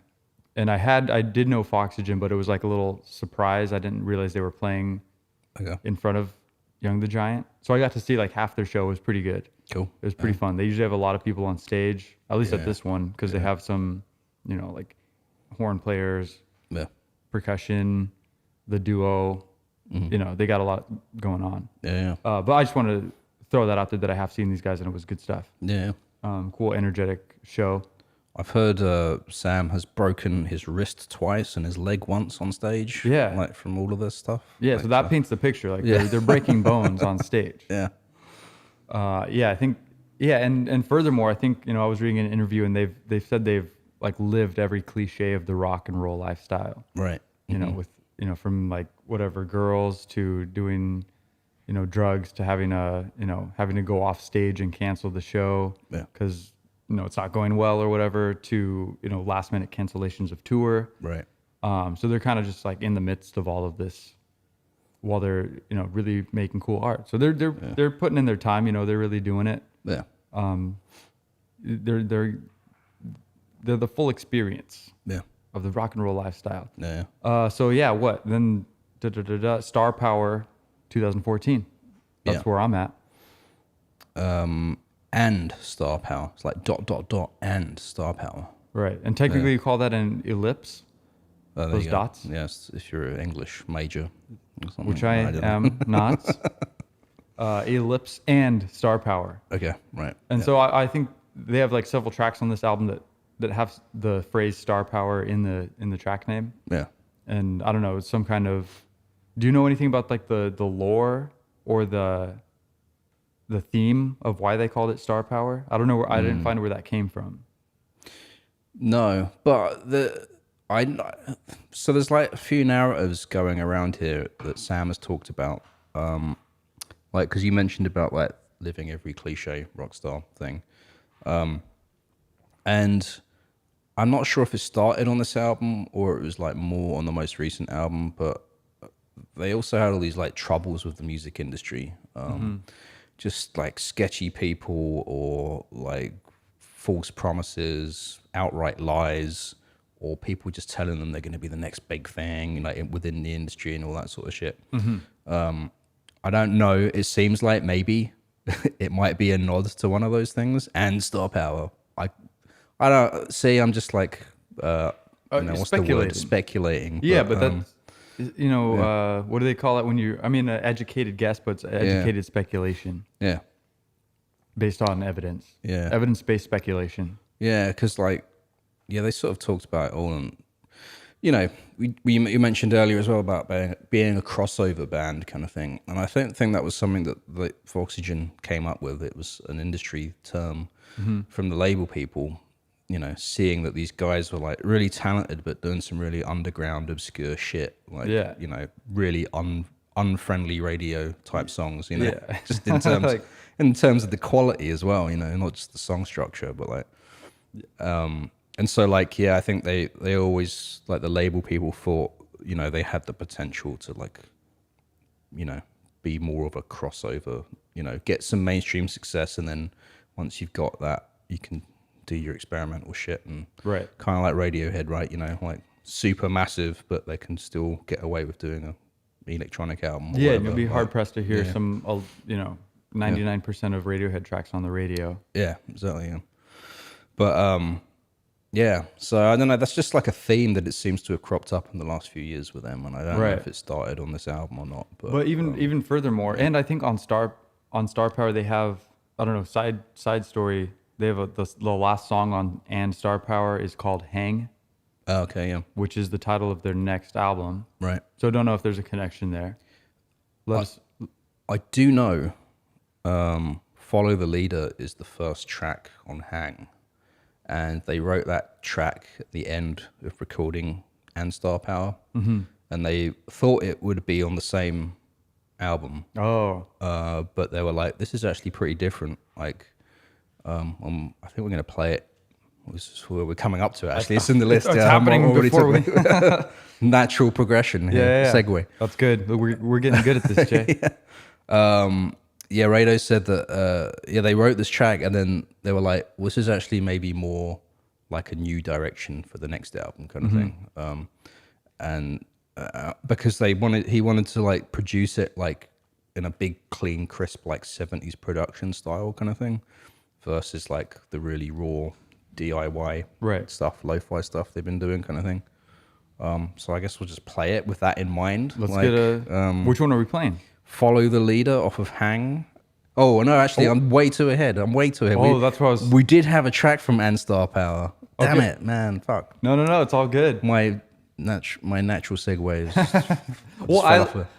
And I did know Foxygen, but it was like a little surprise. I didn't realize they were playing in front of Young the Giant. So I got to see like half their show. It was pretty good. Cool. It was pretty fun. They usually have a lot of people on stage, at least at this one, because they have some, like horn players, percussion, the duo. They got a lot going on. Yeah. But I just wanted to throw that out there that I have seen these guys and it was good stuff. Yeah. Cool, energetic show. I've heard Sam has broken his wrist twice and his leg once on stage. Yeah. Like from all of this stuff. Yeah, like, so that paints the picture. Like they're breaking bones on stage. Yeah. I think, and furthermore, I think, I was reading an interview and they've said they've like lived every cliche of the rock and roll lifestyle. Right. With, from like whatever girls to doing, drugs to having to go off stage and cancel the show because, it's not going well or whatever to, last minute cancellations of tour. Right. So they're kind of just like in the midst of all of this while they're, really making cool art. So they're putting in their time, they're really doing it. Yeah. They're the full experience of the rock and roll lifestyle. Yeah. So yeah, what then? Star Power, 2014. That's where I'm at. And Star Power. It's like ... and Star Power. Right, and technically you call that an ellipse. Those dots. Yes, if you're an English major, which I am not. Ellipse and Star Power. Okay, right. And so I think they have like several tracks on this album that have the phrase Star Power in the track name. Yeah. And I don't know, it's some kind of. Do you know anything about like the lore or the theme of why they called it Star Power? I don't know. I didn't find where that came from. No, but so there's like a few narratives going around here that Sam has talked about, like because you mentioned about like living every cliche rock star thing, and I'm not sure if it started on this album or it was like more on the most recent album, but they also had all these like troubles with the music industry, just like sketchy people or like false promises, outright lies, or people just telling them they're going to be the next big thing, like within the industry and all that sort of shit. I don't know. It seems like maybe it might be a nod to one of those things. And Star Power. I don't see. I'm just like, what's the word? Speculating. Yeah, but that's, what do they call it when an educated guess, but it's educated speculation. Yeah. Based on evidence. Yeah. Evidence-based speculation. Yeah, because they sort of talked about it all, and you mentioned earlier as well about being a crossover band kind of thing, and I think that was something that Foxygen came up with. It was an industry term from the label people, seeing that these guys were like really talented but doing some really underground, obscure shit, really unfriendly radio type songs, just in terms in terms of the quality as well, not just the song structure, but and so I think they always, the label people thought, they had the potential to be more of a crossover, get some mainstream success, and then once you've got that, you can do your experimental shit, and kind of like Radiohead, right? Super massive, but they can still get away with doing a electronic album. Yeah, and you'll be hard pressed to hear 99% of Radiohead tracks on the radio. Yeah, exactly. Yeah. But so I don't know. That's just like a theme that it seems to have cropped up in the last few years with them, and I don't know if it started on this album or not. But even furthermore, and I think on Star Power they have, I don't know, side story. They have the last song on And Star Power is called Hang. Okay, yeah. Which is the title of their next album. Right. So I don't know if there's a connection there. I do know Follow the Leader is the first track on Hang. And they wrote that track at the end of recording And Star Power. Mm-hmm. And they thought it would be on the same album. Oh. But they were like, this is actually pretty different. I think we're going to play it. We're coming up to it, actually. It's in the list. It's happening before we... Natural progression here. Yeah. Segue. That's good. We're getting good at this, Jay. Rado said that, they wrote this track, and then they were like, well, this is actually maybe more like a new direction for the next album kind of thing. And because he wanted to produce it in a big, clean, crisp, 70s production style kind of thing versus the really raw DIY stuff, lo-fi stuff they've been doing kind of thing. So I guess we'll just play it with that in mind. Let's get which one are we playing? Follow the Leader off of Hang. Oh, no, actually, I'm way too ahead. Oh, that's what I was... We did have a track from And Star Power. Damn it, man, fuck. No, it's all good. My natural segue is just well,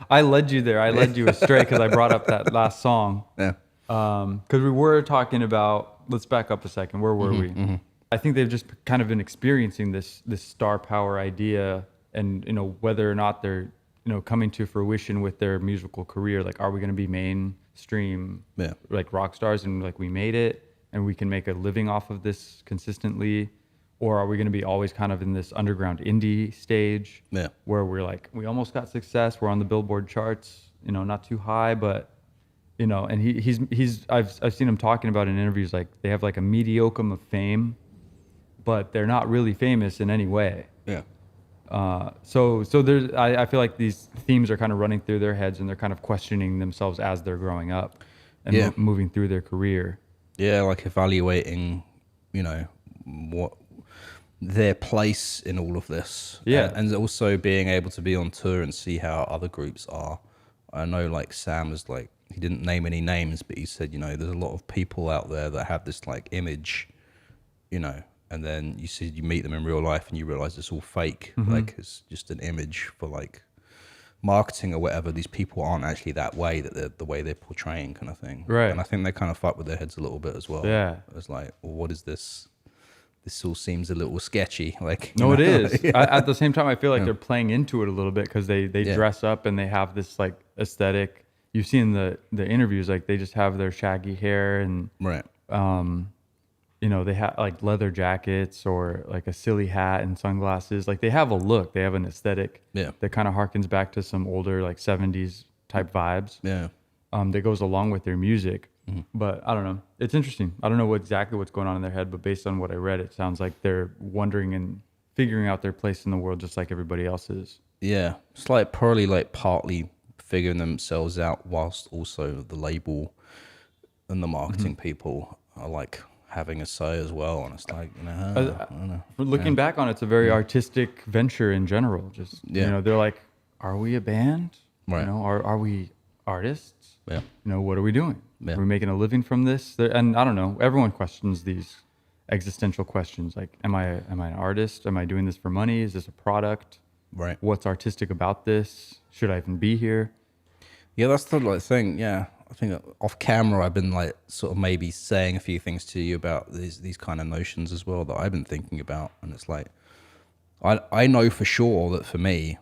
I led you there. I led you astray because I brought up that last song. Yeah. Because we were talking about... Let's back up a second. Where were we? Mm-hmm. I think they've just kind of been experiencing this Star Power idea, and whether or not they're coming to fruition with their musical career. Are we going to be mainstream rock stars and we made it and we can make a living off of this consistently, or are we going to be always kind of in this underground indie stage where we're we almost got success, we're on the Billboard charts, not too high, but and he's I've seen him talking about in interviews they have a mediocre of fame, but they're not really famous in any way. Yeah. So there's, I feel like these themes are kind of running through their heads, and they're kind of questioning themselves as they're growing up and moving through their career. Yeah, evaluating, what their place in all of this. Yeah. And also being able to be on tour and see how other groups are. I know Sam was he didn't name any names, but he said, there's a lot of people out there that have this image, and then you meet them in real life and you realize it's all fake. Mm-hmm. It's just an image for marketing or whatever. These people aren't actually that way, that they're the way they're portraying kind of thing. Right. And I think they kind of fuck with their heads a little bit as well. Yeah. It's well, what is this? This all seems a little sketchy. No, it is. Yeah. At the same time, I feel they're playing into it a little bit because they dress up and they have this aesthetic. You see in the interviews, they just have their shaggy hair and they have leather jackets or a silly hat and sunglasses. They have a look, they have an aesthetic that kind of harkens back to some older 70s type vibes. Yeah. That goes along with their music. Mm-hmm. But I don't know. It's interesting. I don't know exactly what's going on in their head, but based on what I read, it sounds like they're wondering and figuring out their place in the world just like everybody else is. Yeah, it's like probably like partly figuring themselves out whilst also the label and the marketing people are like having a say as well. And it's like, you know, I don't know. Looking back on it, it's a very artistic venture in general. Just, you know, they're like, are we a band? Right. You know, are we artists? Yeah. You know, what are we doing? Yeah. Are we making a living from this? And I don't know, everyone questions these existential questions. Like, am I an artist? Am I doing this for money? Is this a product? Right. What's artistic about this? Should I even be here? Yeah, that's the like thing. Yeah, I think off camera I've been like sort of maybe saying a few things to you about these kind of notions as well that I've been thinking about, and it's like I know for sure that for me,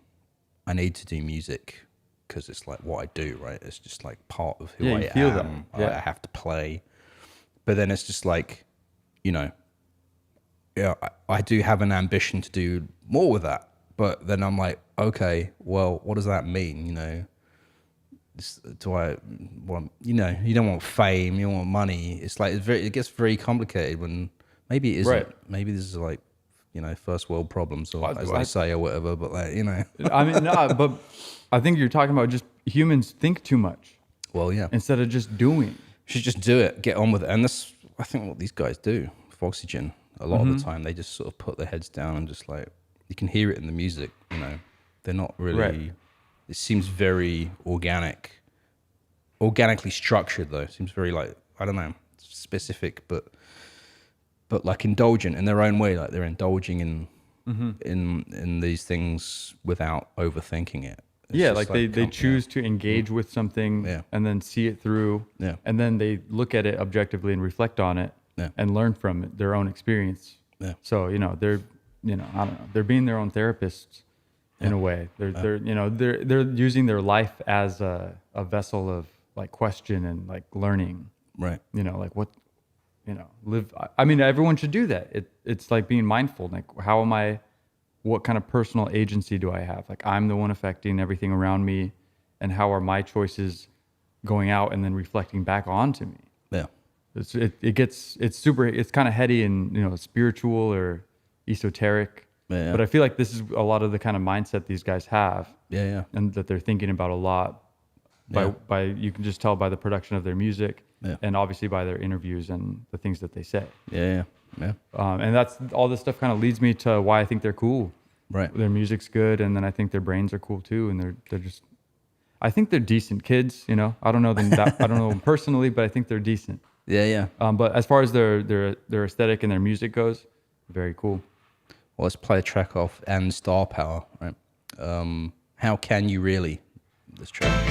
I need to do music because it's like what I do, right? It's just like part of who I feel am. that. Yeah. I have to play, but then it's just like, you know, yeah, I do have an ambition to do more with that, but then I'm like, okay, well, what does that mean? You know. Do I want, you know, you don't want fame, you don't want money. It's like it gets very complicated when maybe it isn't. Right. Maybe this is like, you know, first world problems or as they say or whatever, but like, you know. I mean, no, but I think you're talking about just humans think too much. Well, yeah. Instead of just doing. Should just do it, get on with it. And that's, I think, what these guys do. Foxygen, a lot of the time, they just sort of put their heads down and just like, you can hear it in the music, you know. They're not really... Right. It seems very organically structured though. It seems very like, I don't know, specific, but like indulgent in their own way. Like they're indulging in these things without overthinking it. It's yeah, just like they choose to engage with something and then see it through. Yeah. And then they look at it objectively and reflect on it and learn from it, their own experience. Yeah. So, you know, they're, you know, I don't know, they're being their own therapists. In a way, they're you know, they're using their life as a vessel of like question and like learning. Right. You know, like what, you know, live. I mean, everyone should do that. It's like being mindful. Like, how am I? What kind of personal agency do I have? Like, I'm the one affecting everything around me, and how are my choices going out and then reflecting back onto me? Yeah. It's kind of heady and, you know, spiritual or esoteric. Yeah. But I feel like this is a lot of the kind of mindset these guys have. Yeah, yeah. And that they're thinking about a lot by you can just tell by the production of their music and obviously by their interviews and the things that they say. Yeah. And that's all this stuff kind of leads me to why I think they're cool. Right. Their music's good, and then I think their brains are cool too, and they're just, I think they're decent kids, you know. I don't know them I don't know them personally, but I think they're decent. Yeah. But as far as their aesthetic and their music goes, very cool. Well, let's play a track off and Star Power, right? How Can You Really? This track.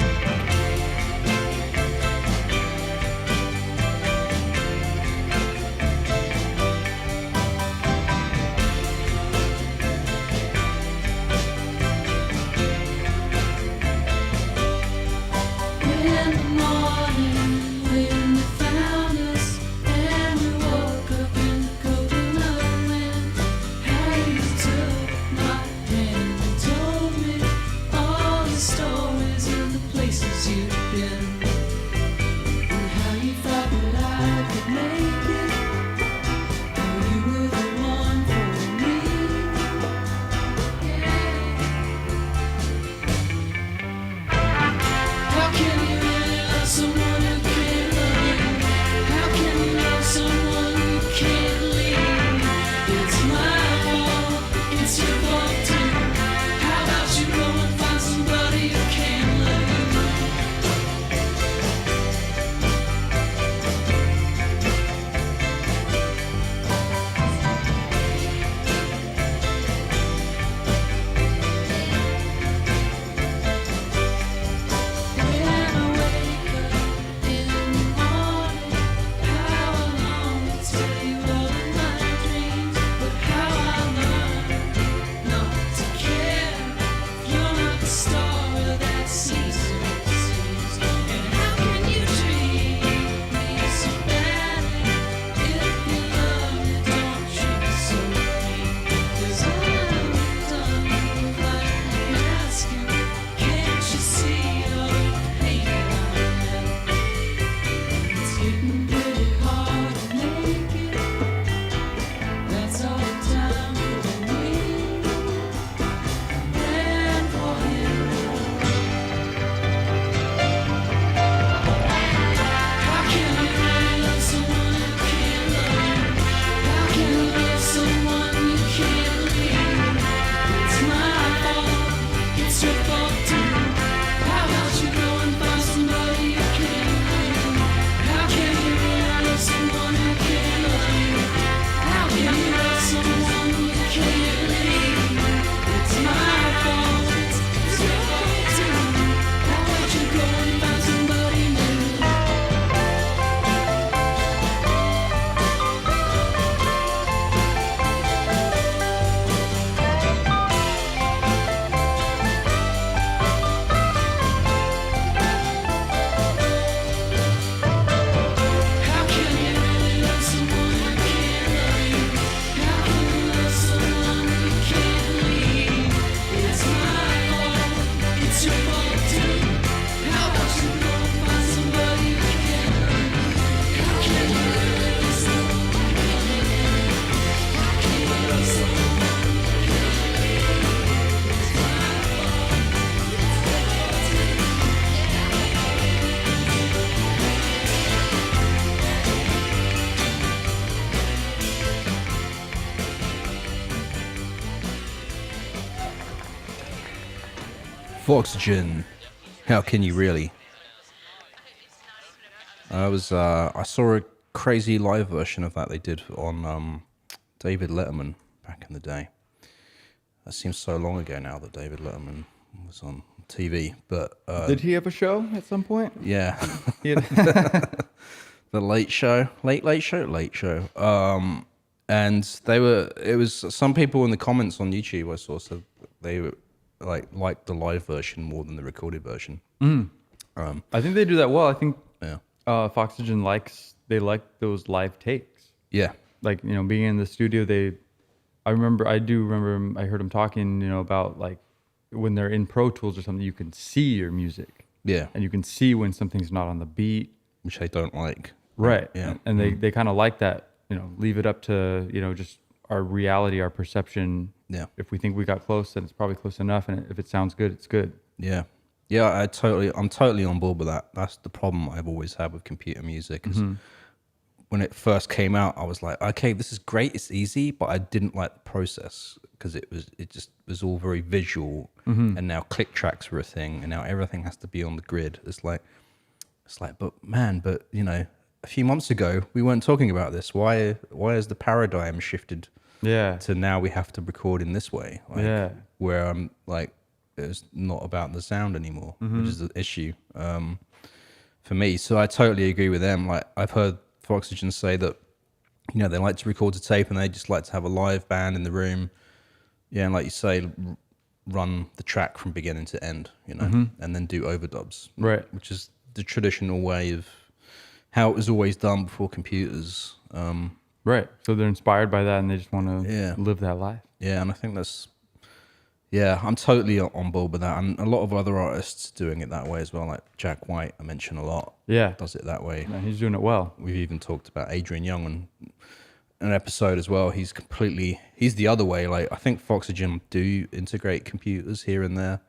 Foxygen. How can you really? I saw a crazy live version of that they did on David Letterman back in the day. That seems so long ago now that David Letterman was on TV, but Did he have a show at some point? yeah, He had- the Late Show. And it was some people in the comments on YouTube I saw said they were liked the live version more than the recorded version. I think they do that well. I think Yeah, Foxygen they like those live takes. yeah, Like, being in the studio, I do remember I heard him talking, about like when they're in Pro Tools or something, you can see your music. yeah. And you can see when something's not on the beat. Which I don't like. Right. Yeah. And they kind of like that, leave it up to, just our reality, our perception. Yeah. If we think we got close, then it's probably close enough. And if it sounds good, it's good. Yeah. Yeah, I'm totally on board with that. That's the problem I've always had with computer music is when it first came out, I was like, okay, this is great, it's easy, but I didn't like the process because it just was all very visual, and now click tracks were a thing, and now everything has to be on the grid. It's like, but a few months ago we weren't talking about this. Why has the paradigm shifted? Yeah. To now we have to record in this way. Yeah. Where I'm like, it's not about the sound anymore, which is the issue for me. So I totally agree with them. Like I've heard Foxygen say that, they like to record to tape and they just like to have a live band in the room. Yeah, and like you say, run the track from beginning to end, and then do overdubs. Right. Which is the traditional way of how it was always done before computers. Right. So they're inspired by that and they just want to Yeah. live that life. Yeah, and I think I'm totally on board with that. And a lot of other artists doing it that way as well, like Jack White, I mention a lot. Yeah. Does it that way. Yeah, he's doing it well. We've even talked about Adrian Young on an episode as well. He's the other way. Like I think Foxygen do integrate computers here and there,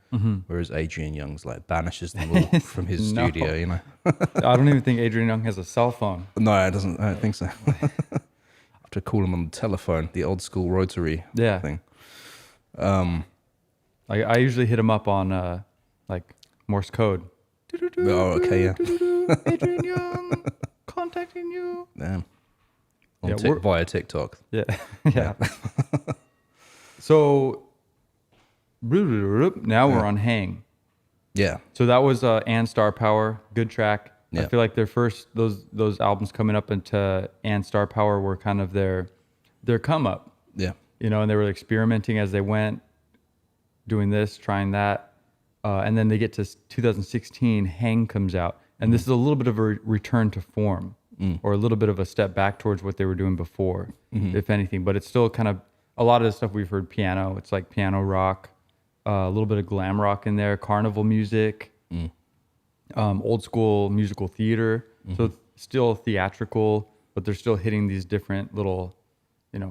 whereas Adrian Young's like banishes them all from his No. studio, I don't even think Adrian Young has a cell phone. No, it doesn't. I don't think so. I have to call him on the telephone, the old school rotary thing. I usually hit him up on like Morse code. Oh, okay, yeah. Adrian Young contacting you. Damn. Yeah, Via TikTok. Yeah. Yeah. So now we're on Hang. Yeah. So that was And Star Power, good track. Yeah. I feel like their first those albums coming up into And Star Power were kind of their come up. Yeah. And they were experimenting as they went, doing this, trying that. And then they get to 2016, Hang comes out. And this is a little bit of a return to form, or a little bit of a step back towards what they were doing before, if anything. But it's still kind of, a lot of the stuff we've heard piano. It's like piano rock, a little bit of glam rock in there, carnival music, old school musical theater. So it's still theatrical, but they're still hitting these different little,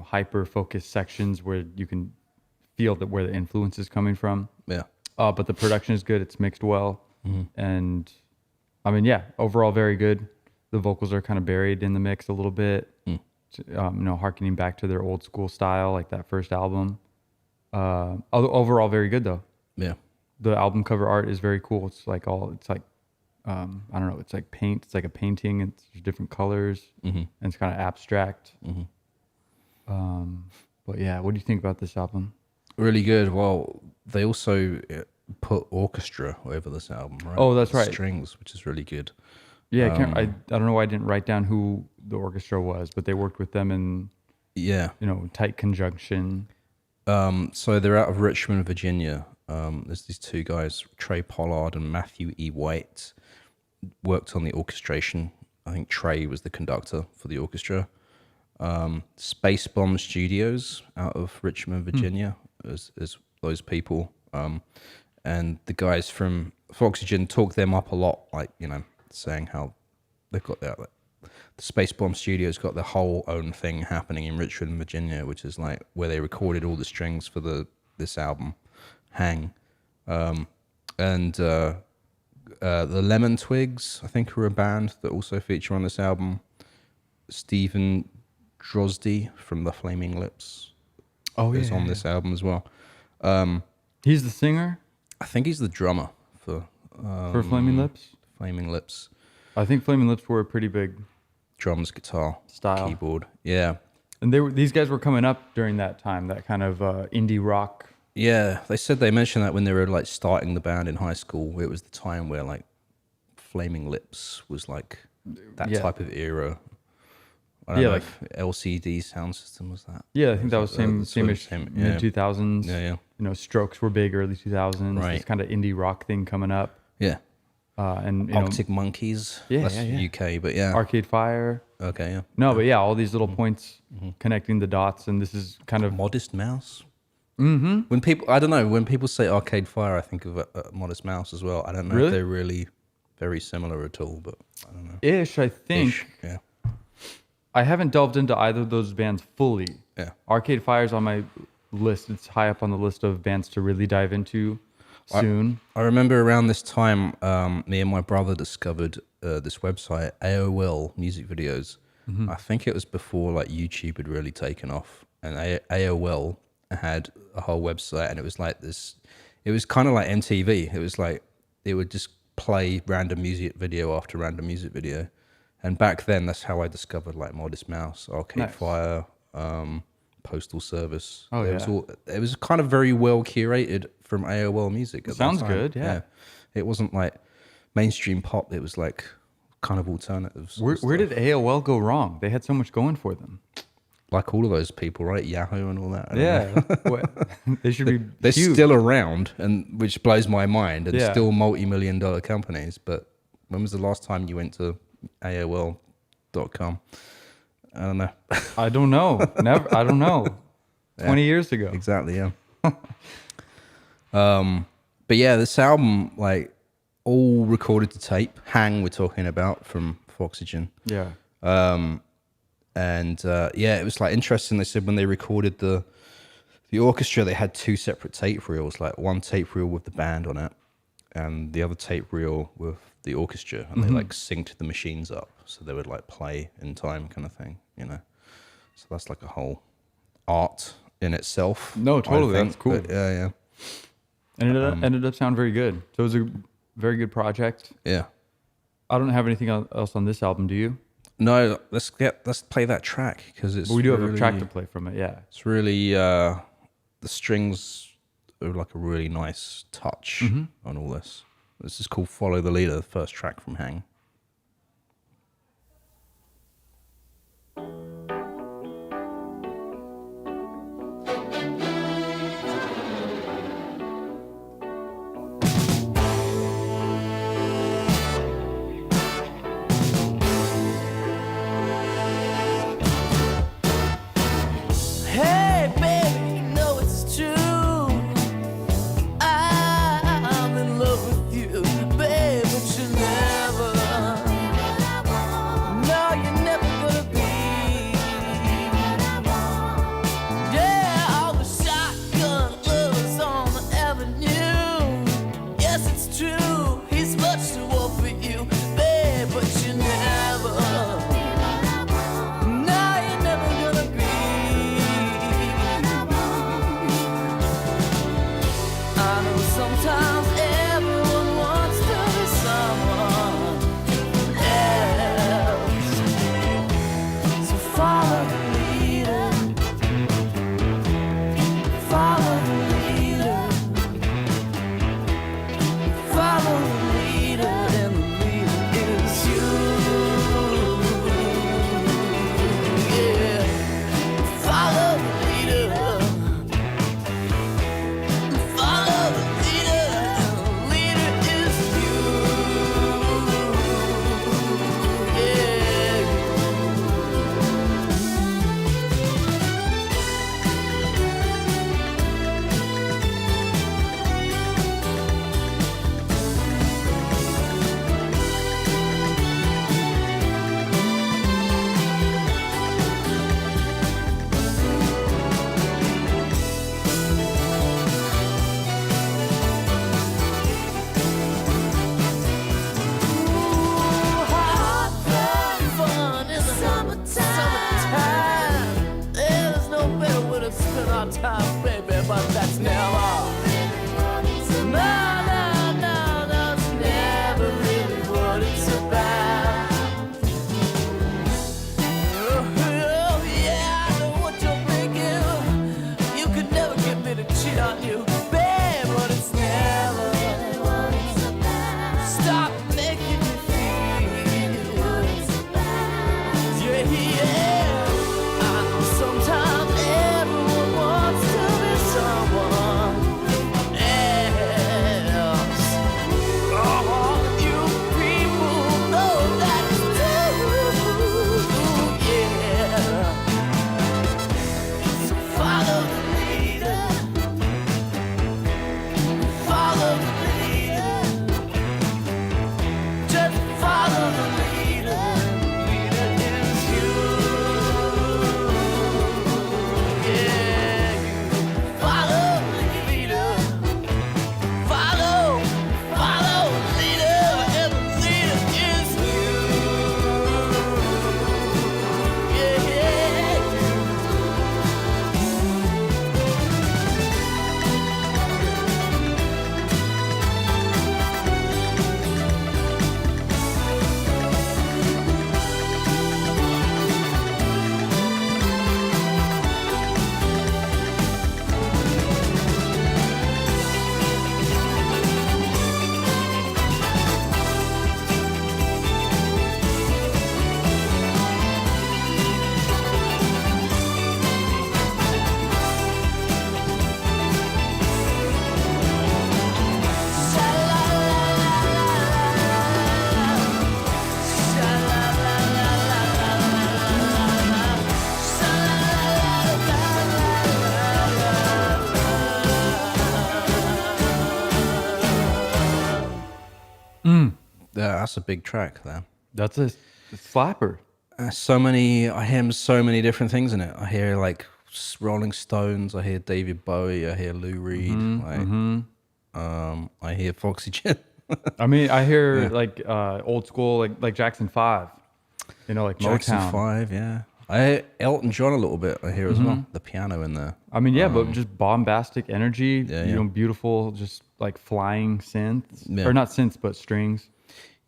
hyper focused sections where you can feel that where the influence is coming from. Yeah. But the production is good. It's mixed well. And I mean, yeah, overall very good. The vocals are kind of buried in the mix a little bit, harkening back to their old school style, like that first album. Overall very good though. Yeah. The album cover art is very cool. It's like I don't know. It's like paint. It's like a painting. And it's different colors, and it's kind of abstract. But yeah, what do you think about this album? Really good. Well, they also put orchestra over this album, right? Oh, that's right. Strings, which is really good. Yeah, I don't know why I didn't write down who the orchestra was, but they worked with them in tight conjunction. So they're out of Richmond, Virginia. There's these two guys, Trey Pollard and Matthew E. White, worked on the orchestration. I think Trey was the conductor for the orchestra. Space Bomb Studios out of Richmond, Virginia, is those people. And the guys from Foxygen talk them up a lot, saying how they've got the Space Bomb Studios got the whole own thing happening in Richmond, Virginia, which is like where they recorded all the strings for this album, Hang. And the Lemon Twigs, I think, are a band that also feature on this album. Stephen Drozdy from the Flaming Lips is on this album as well. He's the singer? I think he's the drummer for Flaming Lips. Flaming Lips. I think Flaming Lips were a pretty big Drums, guitar, style, keyboard. Yeah. And these guys were coming up during that time, that kind of indie rock. Yeah, they mentioned that when they were like starting the band in high school, it was the time where like Flaming Lips was like that type of era. I don't know like if LCD Sound System was that. Yeah, I think that was same-ish mid 2000s. Yeah. You know, Strokes were big early 2000s. Right. This kind of indie rock thing coming up. Yeah. And you Arctic Monkeys. Yeah, That's yeah. UK, but yeah. Arcade Fire. Okay, yeah. No, but yeah, all these little points connecting the dots, and this is kind of Modest Mouse. Mm-hmm. When people say Arcade Fire, I think of Modest Mouse as well. I don't know if they're really very similar at all, but I don't know. Ish, I think. Ish, yeah. I haven't delved into either of those bands fully. Yeah. Arcade Fire's on my list. It's high up on the list of bands to really dive into soon. I remember around this time, me and my brother discovered this website, AOL Music Videos. I think it was before like YouTube had really taken off, and AOL had a whole website, and it was like this. It was kind of like MTV. It was like it would just play random music video after random music video, and back then that's how I discovered like Modest Mouse, Arcade Fire, Postal Service. Oh, it was kind of very well curated from AOL Music. At Sounds that time. good, yeah. It wasn't like mainstream pop. It was like kind of alternatives. Where did AOL go wrong? They had so much going for them. Like all of those people, right? Yahoo and all that. I don't know. They should be. They're huge. still around, and which blows my mind, and still multi-million-dollar companies. But when was the last time you went to AOL.com? I don't know. I don't know. Never. I don't know. 20 years ago. Exactly. Yeah. But yeah, this album, like, all recorded to tape. Hang, we're talking about from Foxygen. Yeah. It was like interesting. They said when they recorded the orchestra, they had two separate tape reels, like one tape reel with the band on it, and the other tape reel with the orchestra, and they like synced the machines up so they would like play in time, kind of thing, you know. So that's like a whole art in itself. No, totally, I think. that's cool. But, yeah. And it ended up sounding very good. So it was a very good project. Yeah. I don't have anything else on this album. Do you? No, let's play that track because it's. But we do have a track to play from it. Yeah. It's really the strings are like a really nice touch on all this. This is called "Follow the Leader," the first track from Hang. Hey, baby, you know it's true. I'm in love with you, babe, but you never That's a big track there. That's a slapper. I hear so many different things in it. I hear like Rolling Stones. I hear David Bowie. I hear Lou Reed. I hear Foxygen. I mean, I hear like old school, like Jackson 5. You know, like Jackson Motown. 5, yeah. I hear Elton John a little bit. I hear as well. The piano in there. I mean, yeah, but just bombastic energy. Yeah, you yeah. know, beautiful, just like flying synths, Yeah. or not synths, but strings.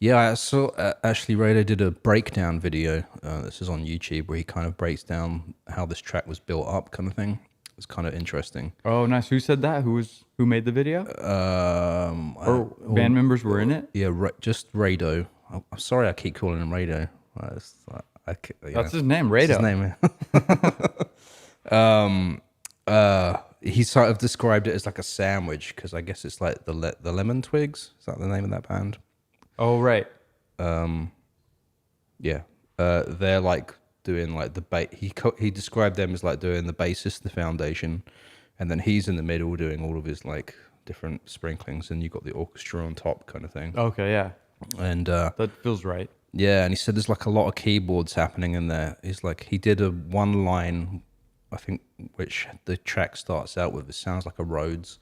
Yeah, I saw Ashley Rader did a breakdown video. This is on YouTube where he kind of breaks down how this track was built up, kind of thing. It's kind of interesting. Oh, nice. Who said that? Who made the video? Or band members were in it? Yeah, just Rado. I'm sorry, I keep calling him Rado. That's his name, Rado. His name. He sort of described it as like a sandwich because I guess it's like the Lemon Twigs. Is that the name of that band? Oh, right. Yeah. They're like doing like the he described them as like doing the basis, the foundation, and then he's in the middle doing all of his like different sprinklings, and you got the orchestra on top, kind of thing. Okay, yeah. And that feels right. yeah, and he said there's like a lot of keyboards happening in there. He's like, he did a one line, I think, which the track starts out with. It sounds like a Rhodes,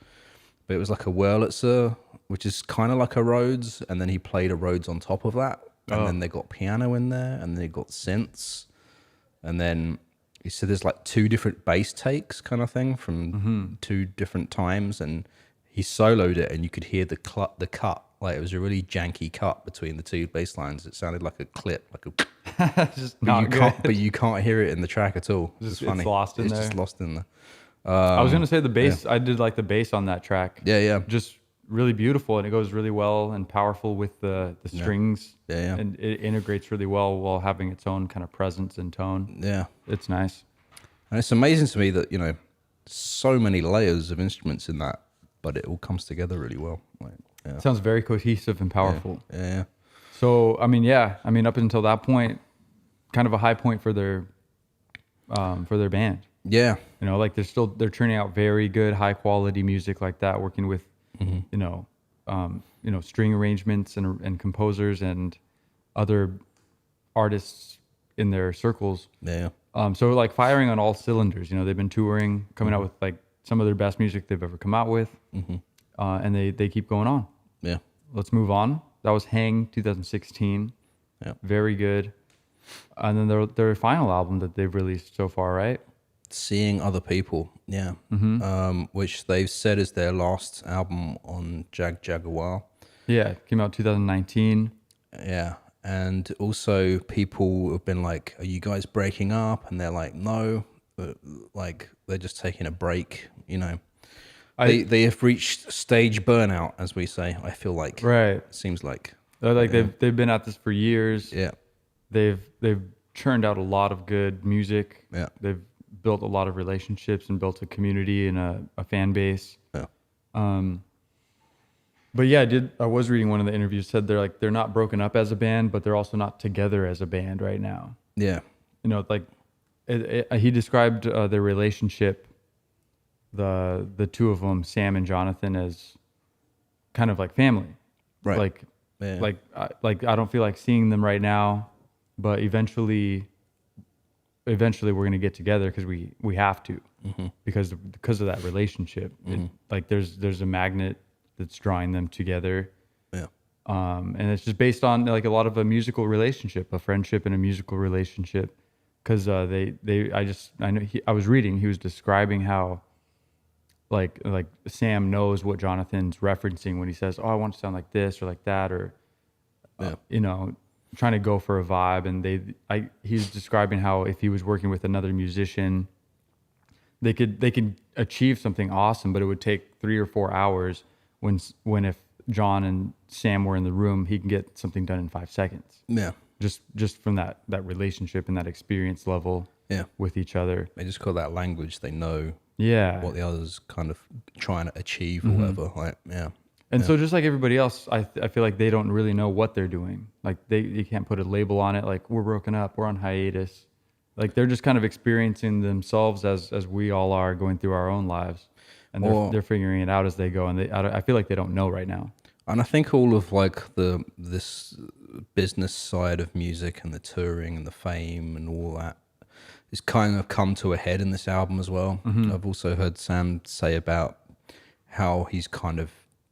but it was like a Wurlitzer, which is kind of like a Rhodes, and then he played a Rhodes on top of that, and then they got piano in there, and they got synths, and then he said there's like two different bass takes, kind of thing, from two different times, and he soloed it, and you could hear the cut. Like it was a really janky cut between the two bass lines. It sounded like a clip, like a. Just not But you can't hear it in the track at all. It's funny. It's lost in there. It's just lost in there. I was gonna say the bass. Yeah. I did like the bass on that track. Yeah, yeah. Just really beautiful, and it goes really well and powerful with the strings. Yeah, yeah. And it integrates really well while having its own kind of presence and tone. Yeah, it's nice. And it's amazing to me that so many layers of instruments in that, but it all comes together really well. Like, yeah. It sounds very cohesive and powerful. Yeah. So I mean, up until that point, kind of a high point for their band. Yeah. Like they're turning out very good, high quality music like that, working with, string arrangements and composers and other artists in their circles. Yeah. So like firing on all cylinders. They've been touring, coming out with like some of their best music they've ever come out with, and they keep going on. Yeah. Let's move on. That was Hang 2016. Yeah. Very good. And then their final album that they've released so far, right? Seeing Other People, yeah. Which they've said is their last album on Jaguar. Yeah, it came out 2019. Yeah, and also people have been like, are you guys breaking up? And they're like, no, but like they're just taking a break, They have reached stage burnout, as we say, I feel like. Right. It seems like. They're like they've been at this for years. Yeah. They've churned out a lot of good music. Yeah. They've built a lot of relationships and built a community and a fan base. Yeah. But yeah, I was reading one of the interviews said they're not broken up as a band, but they're also not together as a band right now. Yeah. He described their relationship, the two of them, Sam and Jonathan, as kind of like family. Right. Like I don't feel like seeing them right now, but eventually we're going to get together because we have to, because of that relationship. Like there's a magnet that's drawing them together. Yeah. And it's just based on like a lot of a musical relationship, a friendship and a musical relationship. Cause I was reading, he was describing how like Sam knows what Jonathan's referencing when he says, oh, I want to sound like this or like that, or, trying to go for a vibe. And he's describing how if he was working with another musician, they could achieve something awesome, but it would take 3 or 4 hours when if John and Sam were in the room, he can get something done in 5 seconds. Yeah. Just from that relationship and that experience level with each other. They just got that language. They know what the other's kind of trying to achieve or whatever. Like, yeah. And so just like everybody else, I feel like they don't really know what they're doing. Like you can't put a label on it. Like we're broken up, we're on hiatus. Like they're just kind of experiencing themselves as we all are going through our own lives. And they're figuring it out as they go. And I feel like they don't know right now. And I think all of like this business side of music and the touring and the fame and all that has kind of come to a head in this album as well. I've also heard Sam say about how he's kind of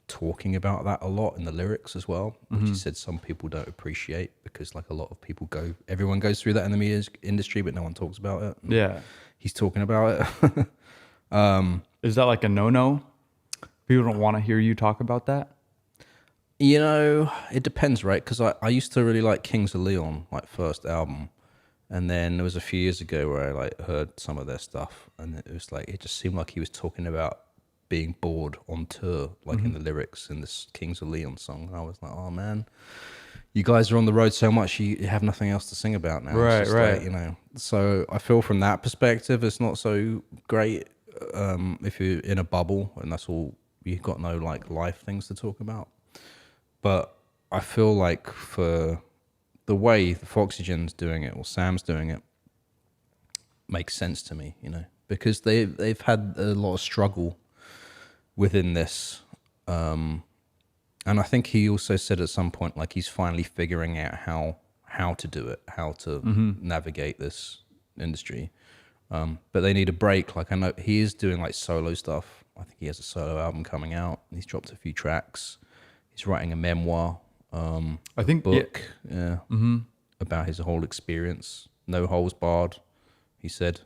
talking about that a lot in the lyrics as well, which he said some people don't appreciate because like a lot of people everyone goes through that in the music industry, but no one talks about it. Yeah. He's talking about it. Is that like a no-no? People don't want to hear you talk about that? You know, it depends, right? Because I used to really like Kings of Leon, like first album. And then there was a few years ago where I like heard some of their stuff and it was like, it just seemed like he was talking about being bored on tour, like in the lyrics in this Kings of Leon song. And I was like, oh man, you guys are on the road so much, you have nothing else to sing about now. Right, it's just right. like, you know, so I feel from that perspective, it's not so great if you're in a bubble and that's all, you've got no like life things to talk about. But I feel like for the way the Foxygen's doing it or Sam's doing it makes sense to me, you know, because they've had a lot of struggle within this. And I think he also said at some point, like he's finally figuring out how to do it, how to navigate this industry. But they need a break. Like I know he is doing like solo stuff. I think he has a solo album coming out. He's dropped a few tracks. He's writing a memoir, I think book, about his whole experience. No holds barred, he said.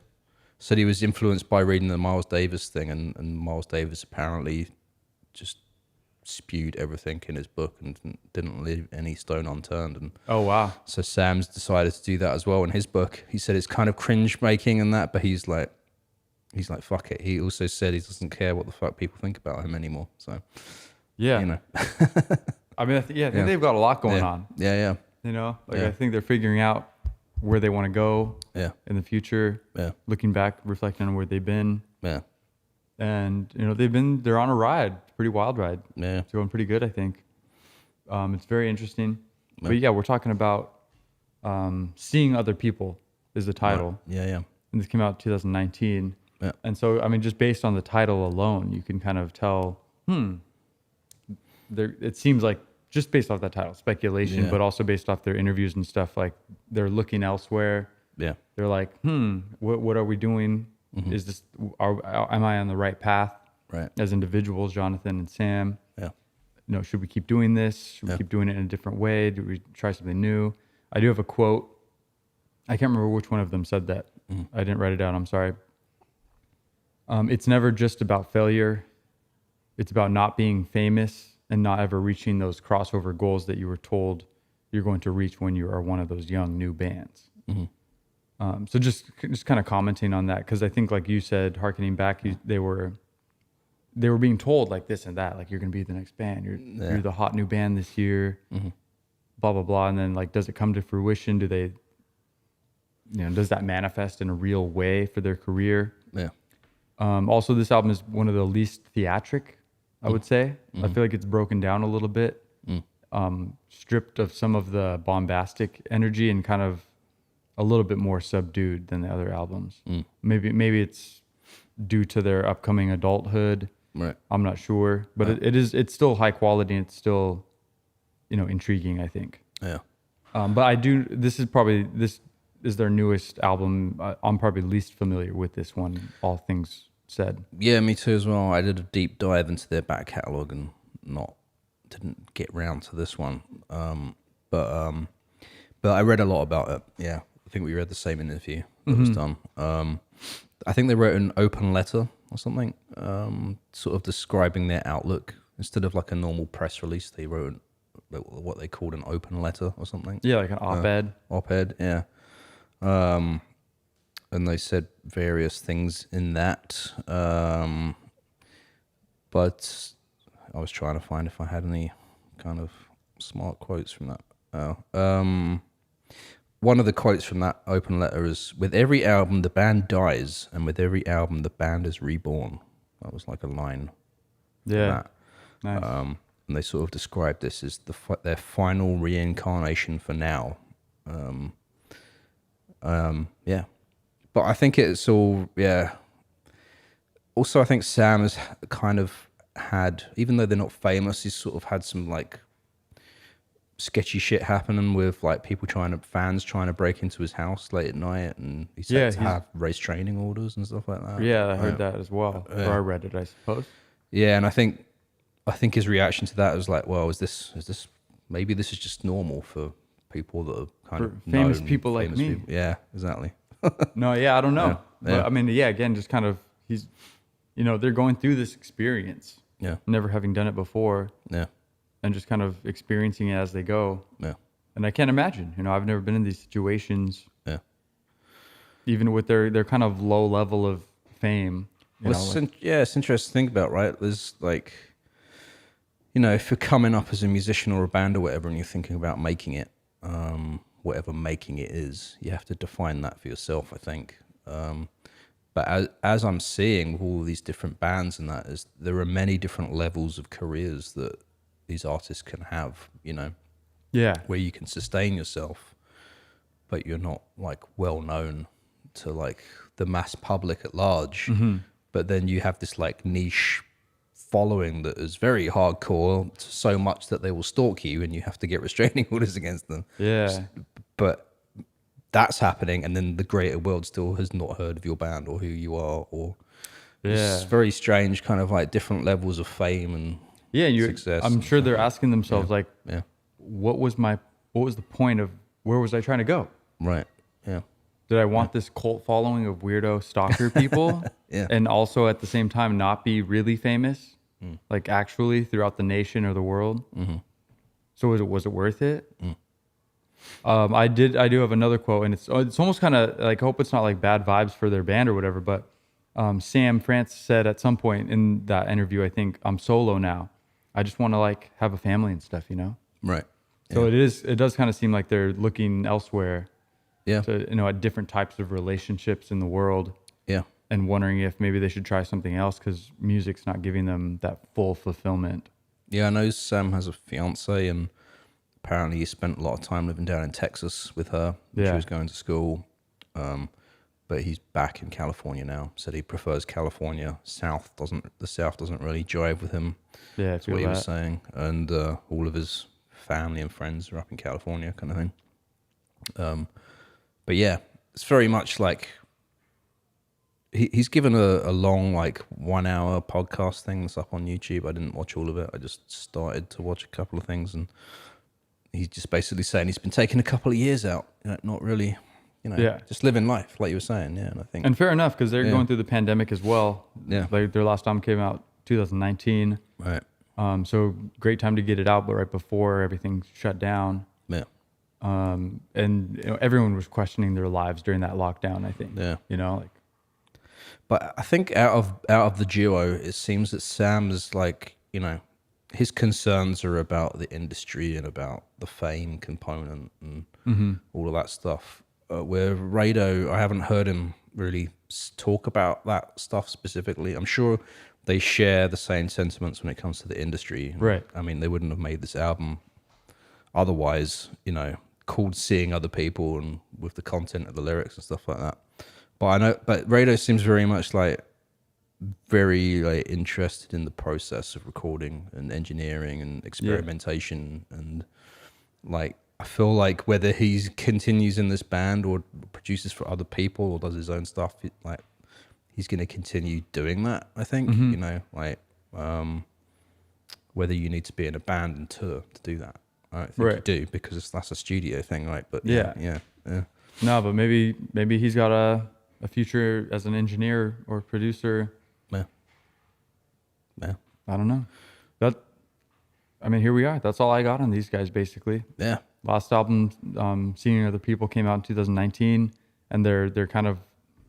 Said he was influenced by reading the Miles Davis thing, and Miles Davis apparently just spewed everything in his book and didn't leave any stone unturned. And Oh, wow. so Sam's decided to do that as well in his book. He said it's kind of cringe making and that, but he's like, fuck it. He also said he doesn't care what the fuck people think about him anymore. So, Yeah. you know. I mean, I think they've got a lot going on. Yeah. You know, like Yeah. I think they're figuring out where they want to go Yeah. in the future. Yeah. Looking back, reflecting on where they've been. Yeah. And, you know, they're on a ride, pretty wild ride. Yeah. It's going pretty good, I think. It's very interesting. But yeah, we're talking about Seeing Other People is the title. Yeah. And this came out in 2019. Yeah. And so, I mean, just based on the title alone, you can kind of tell, it seems like just based off that title, speculation, Yeah. but also based off their interviews and stuff, like they're looking elsewhere. Yeah. They're like, what are we doing? Is this, am I on the right path? Right. As individuals, Jonathan and Sam, Yeah. you know, should we keep doing this? Should we keep doing it in a different way? Do we try something new? I do have a quote. I can't remember which one of them said that. I didn't write it down. I'm sorry. It's never just about failure. It's about not being famous and not ever reaching those crossover goals that you were told you're going to reach when you are one of those young new bands. So just kind of commenting on that, because I think, like you said, hearkening back, they were being told like this and that, like you're going to be the next band, you're the hot new band this year, blah blah blah, and then like, does it come to fruition? Do they, you know, does that manifest in a real way for their career? Yeah. Also, this album is one of the least theatric, I would say. I feel like it's broken down a little bit, stripped of some of the bombastic energy and kind of a little bit more subdued than the other albums. Maybe it's due to their upcoming adulthood. Right. I'm not sure, but it's still high quality and it's still, you know, intriguing, I think. Yeah. But this is their newest album. I'm probably least familiar with this one, all things said. Yeah, me too as well. I did a deep dive into their back catalogue and didn't get round to this one. But I read a lot about it. Yeah, I think we read the same interview that was done. I think they wrote an open letter or something, sort of describing their outlook. Instead of like a normal press release, they wrote what they called an open letter or something. Yeah, like an op-ed. Op-ed, yeah. And they said various things in that. But I was trying to find if I had any kind of smart quotes from that. One of the quotes from that open letter is, "With every album, the band dies, and with every album, the band is reborn." That was like a line. Yeah. That. Nice. And they sort of described this as their final reincarnation for now. Yeah. But I think it's all, yeah. Also, I think Sam has kind of had, even though they're not famous, he's sort of had some like sketchy shit happening with like fans trying to break into his house late at night, and he's had to have race training orders and stuff like that. Yeah, I heard that as well. Or I read it, I suppose. Yeah, and I think his reaction to that was like, well, is this maybe this is just normal for people that are kind of famous people like me. Yeah, exactly. No, yeah, I don't know. Yeah. But I mean, yeah, again, just kind of he's, they're going through this experience. Yeah. Never having done it before. Yeah. And just kind of experiencing it as they go. Yeah. And I can't imagine, I've never been in these situations. Yeah. Even with their kind of low level of fame. It's interesting to think about, right? There's like, if you're coming up as a musician or a band or whatever, and you're thinking about making it, whatever making it is, you have to define that for yourself, I think. But as I'm seeing with all these different bands and that, is there are many different levels of careers that these artists can have, Yeah. where you can sustain yourself, but you're not like well known to like the mass public at large. Mm-hmm. But then you have this like niche following that is very hardcore, so much that they will stalk you and you have to get restraining orders against them. Yeah. But that's happening, and then the greater world still has not heard of your band or who you are, or it's very strange, kind of like different levels of fame and success. I'm sure they're asking themselves what was the point of, where was I trying to go? Right. Yeah. Did I want this cult following of weirdo stalker people? Yeah. And also at the same time not be really famous, like actually throughout the nation or the world? Mm-hmm. So was it worth it? I do have another quote, and it's almost kind of like, I hope it's not like bad vibes for their band or whatever, but Sam France said at some point in that interview, I think, I'm solo now. I just want to like have a family and stuff, Right. So it does kind of seem like they're looking elsewhere. Yeah. To, at different types of relationships in the world. Yeah. And wondering if maybe they should try something else because music's not giving them that full fulfillment. Yeah, I know Sam has a fiance, and apparently he spent a lot of time living down in Texas with her when she was going to school. But he's back in California now. Said he prefers California. The South doesn't really jive with him. Yeah, that's what he was saying. And all of his family and friends are up in California, kind of thing. But yeah, it's very much like he's given a long, like 1 hour podcast thing that's up on YouTube. I didn't watch all of it. I just started to watch a couple of things, and he's just basically saying he's been taking a couple of years out, not really, just living life, like you were saying. Yeah, and I think, and fair enough, because they're going through the pandemic as well. Yeah, like their last album came out 2019. Right. So great time to get it out, but right before everything shut down. Yeah. And everyone was questioning their lives during that lockdown, I think. Yeah. But I think out of the duo, it seems that Sam's like, his concerns are about the industry and about the fame component and all of that stuff. Where Rado, I haven't heard him really talk about that stuff specifically. I'm sure they share the same sentiments when it comes to the industry. Right. I mean, they wouldn't have made this album otherwise, called Seeing Other People, and with the content of the lyrics and stuff like that. But Rado seems very much like very like interested in the process of recording and engineering and experimentation, and like I feel like whether he continues in this band or produces for other people or does his own stuff, like he's going to continue doing that. I think whether you need to be in a band and tour to do that. I think you do, because that's a studio thing, right? But yeah. No, but maybe he's got a future as an engineer or producer. Yeah. I don't know. Here we are. That's all I got on these guys, basically. Yeah. Last album, Seeing Other People, came out in 2019, and they're kind of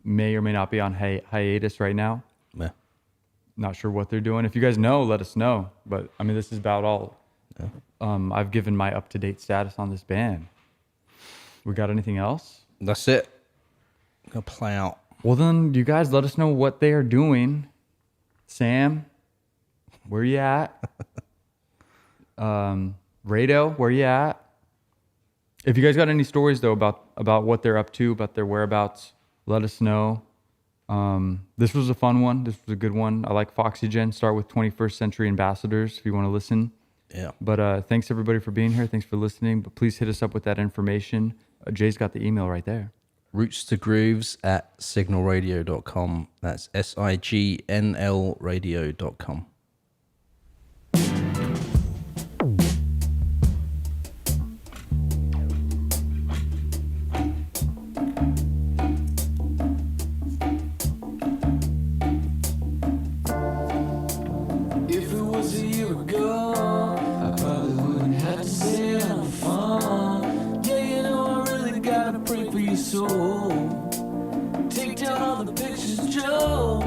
may or may not be on hiatus right now. Yeah. Not sure what they're doing. If you guys know, let us know. But this is about all. Yeah. I've given my up-to-date status on this band. We got anything else? That's it. Gonna play out. Well, then you guys let us know what they are doing. Sam, where you at? Rado, where you at? If you guys got any stories though about what they're up to, about their whereabouts, let us know. This was a fun one. This was a good one. I like Foxygen. Start with 21st Century Ambassadors if you want to listen. Yeah. But thanks everybody for being here. Thanks for listening. But please hit us up with that information. Jay's got the email right there. rootstogrooves@signalradio.com. That's SIGNL radio.com. If it was a year ago, I probably wouldn't have to say it on the phone. Yeah, you know I really gotta pray for your soul. Take down all the pictures, Joe.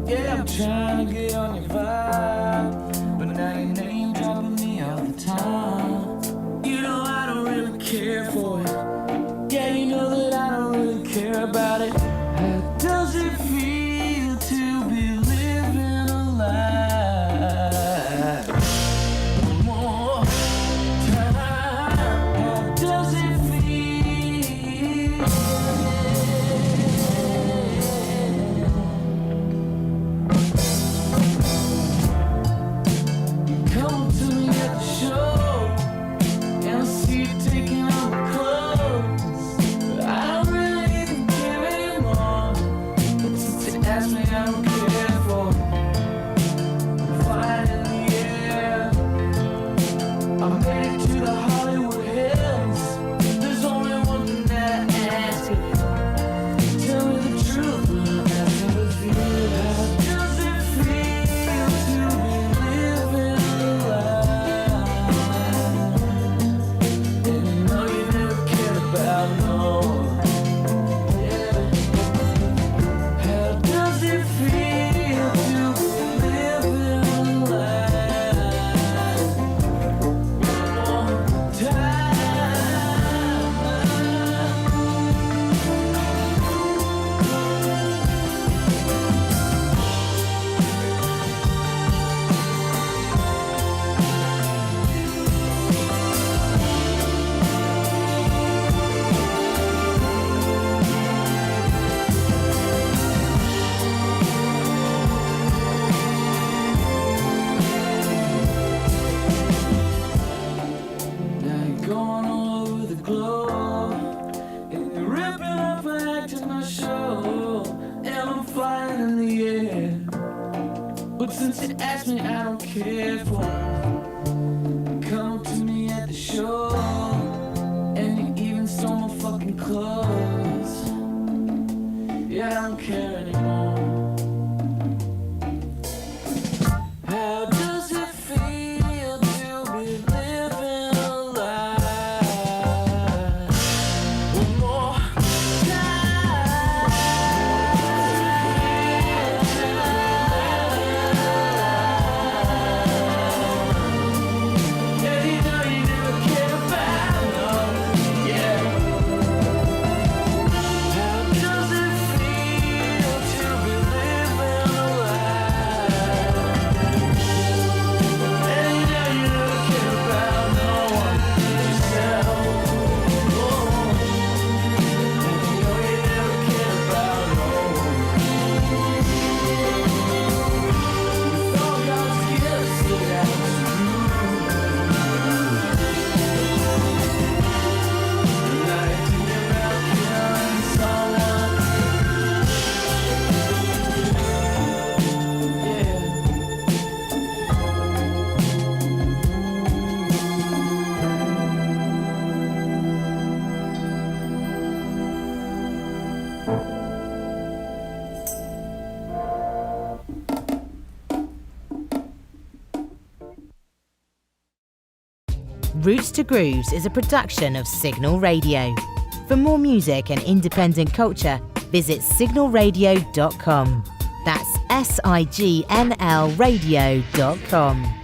Yeah, I'm trying to get on your vibe, but now your name dropping me all the time. You know I don't really care for it. Yeah, you know that I don't really care about it. How does it feel to be living a lie? One more time. How does it feel? Come to me at the show, and I see you taking off my clothes. But I don't really even care anymore. But since you asked me, I don't care for it. Flying in the air, I made it to the Hollywood Hills. There's only one thing that I ask you. Tell me the truth when I'm asking to feel. How does it feel to be living a lie? And you know you never cared about no one. Yeah. How does it feel to be living a lie? One more time. Now you're going all over the globe, and you're ripping up an act in my show, and I'm flying in the air. But since you asked me, I don't care for it. Come to me at the show, and you even stole my fucking clothes. Yeah, I don't care anymore. How does it feel to be living a lie? One more time. Yeah, you know you never cared about no. Yeah. How does it feel to be living a lie? And you know you never cared about no one but yourself. Oh, and you know you never cared about no one. With all God's gifts, so that's true. And I think about killing someone. Yeah. Roots to Grooves is a production of Signal Radio. For more music and independent culture, visit signalradio.com. That's SIGNL radio.com.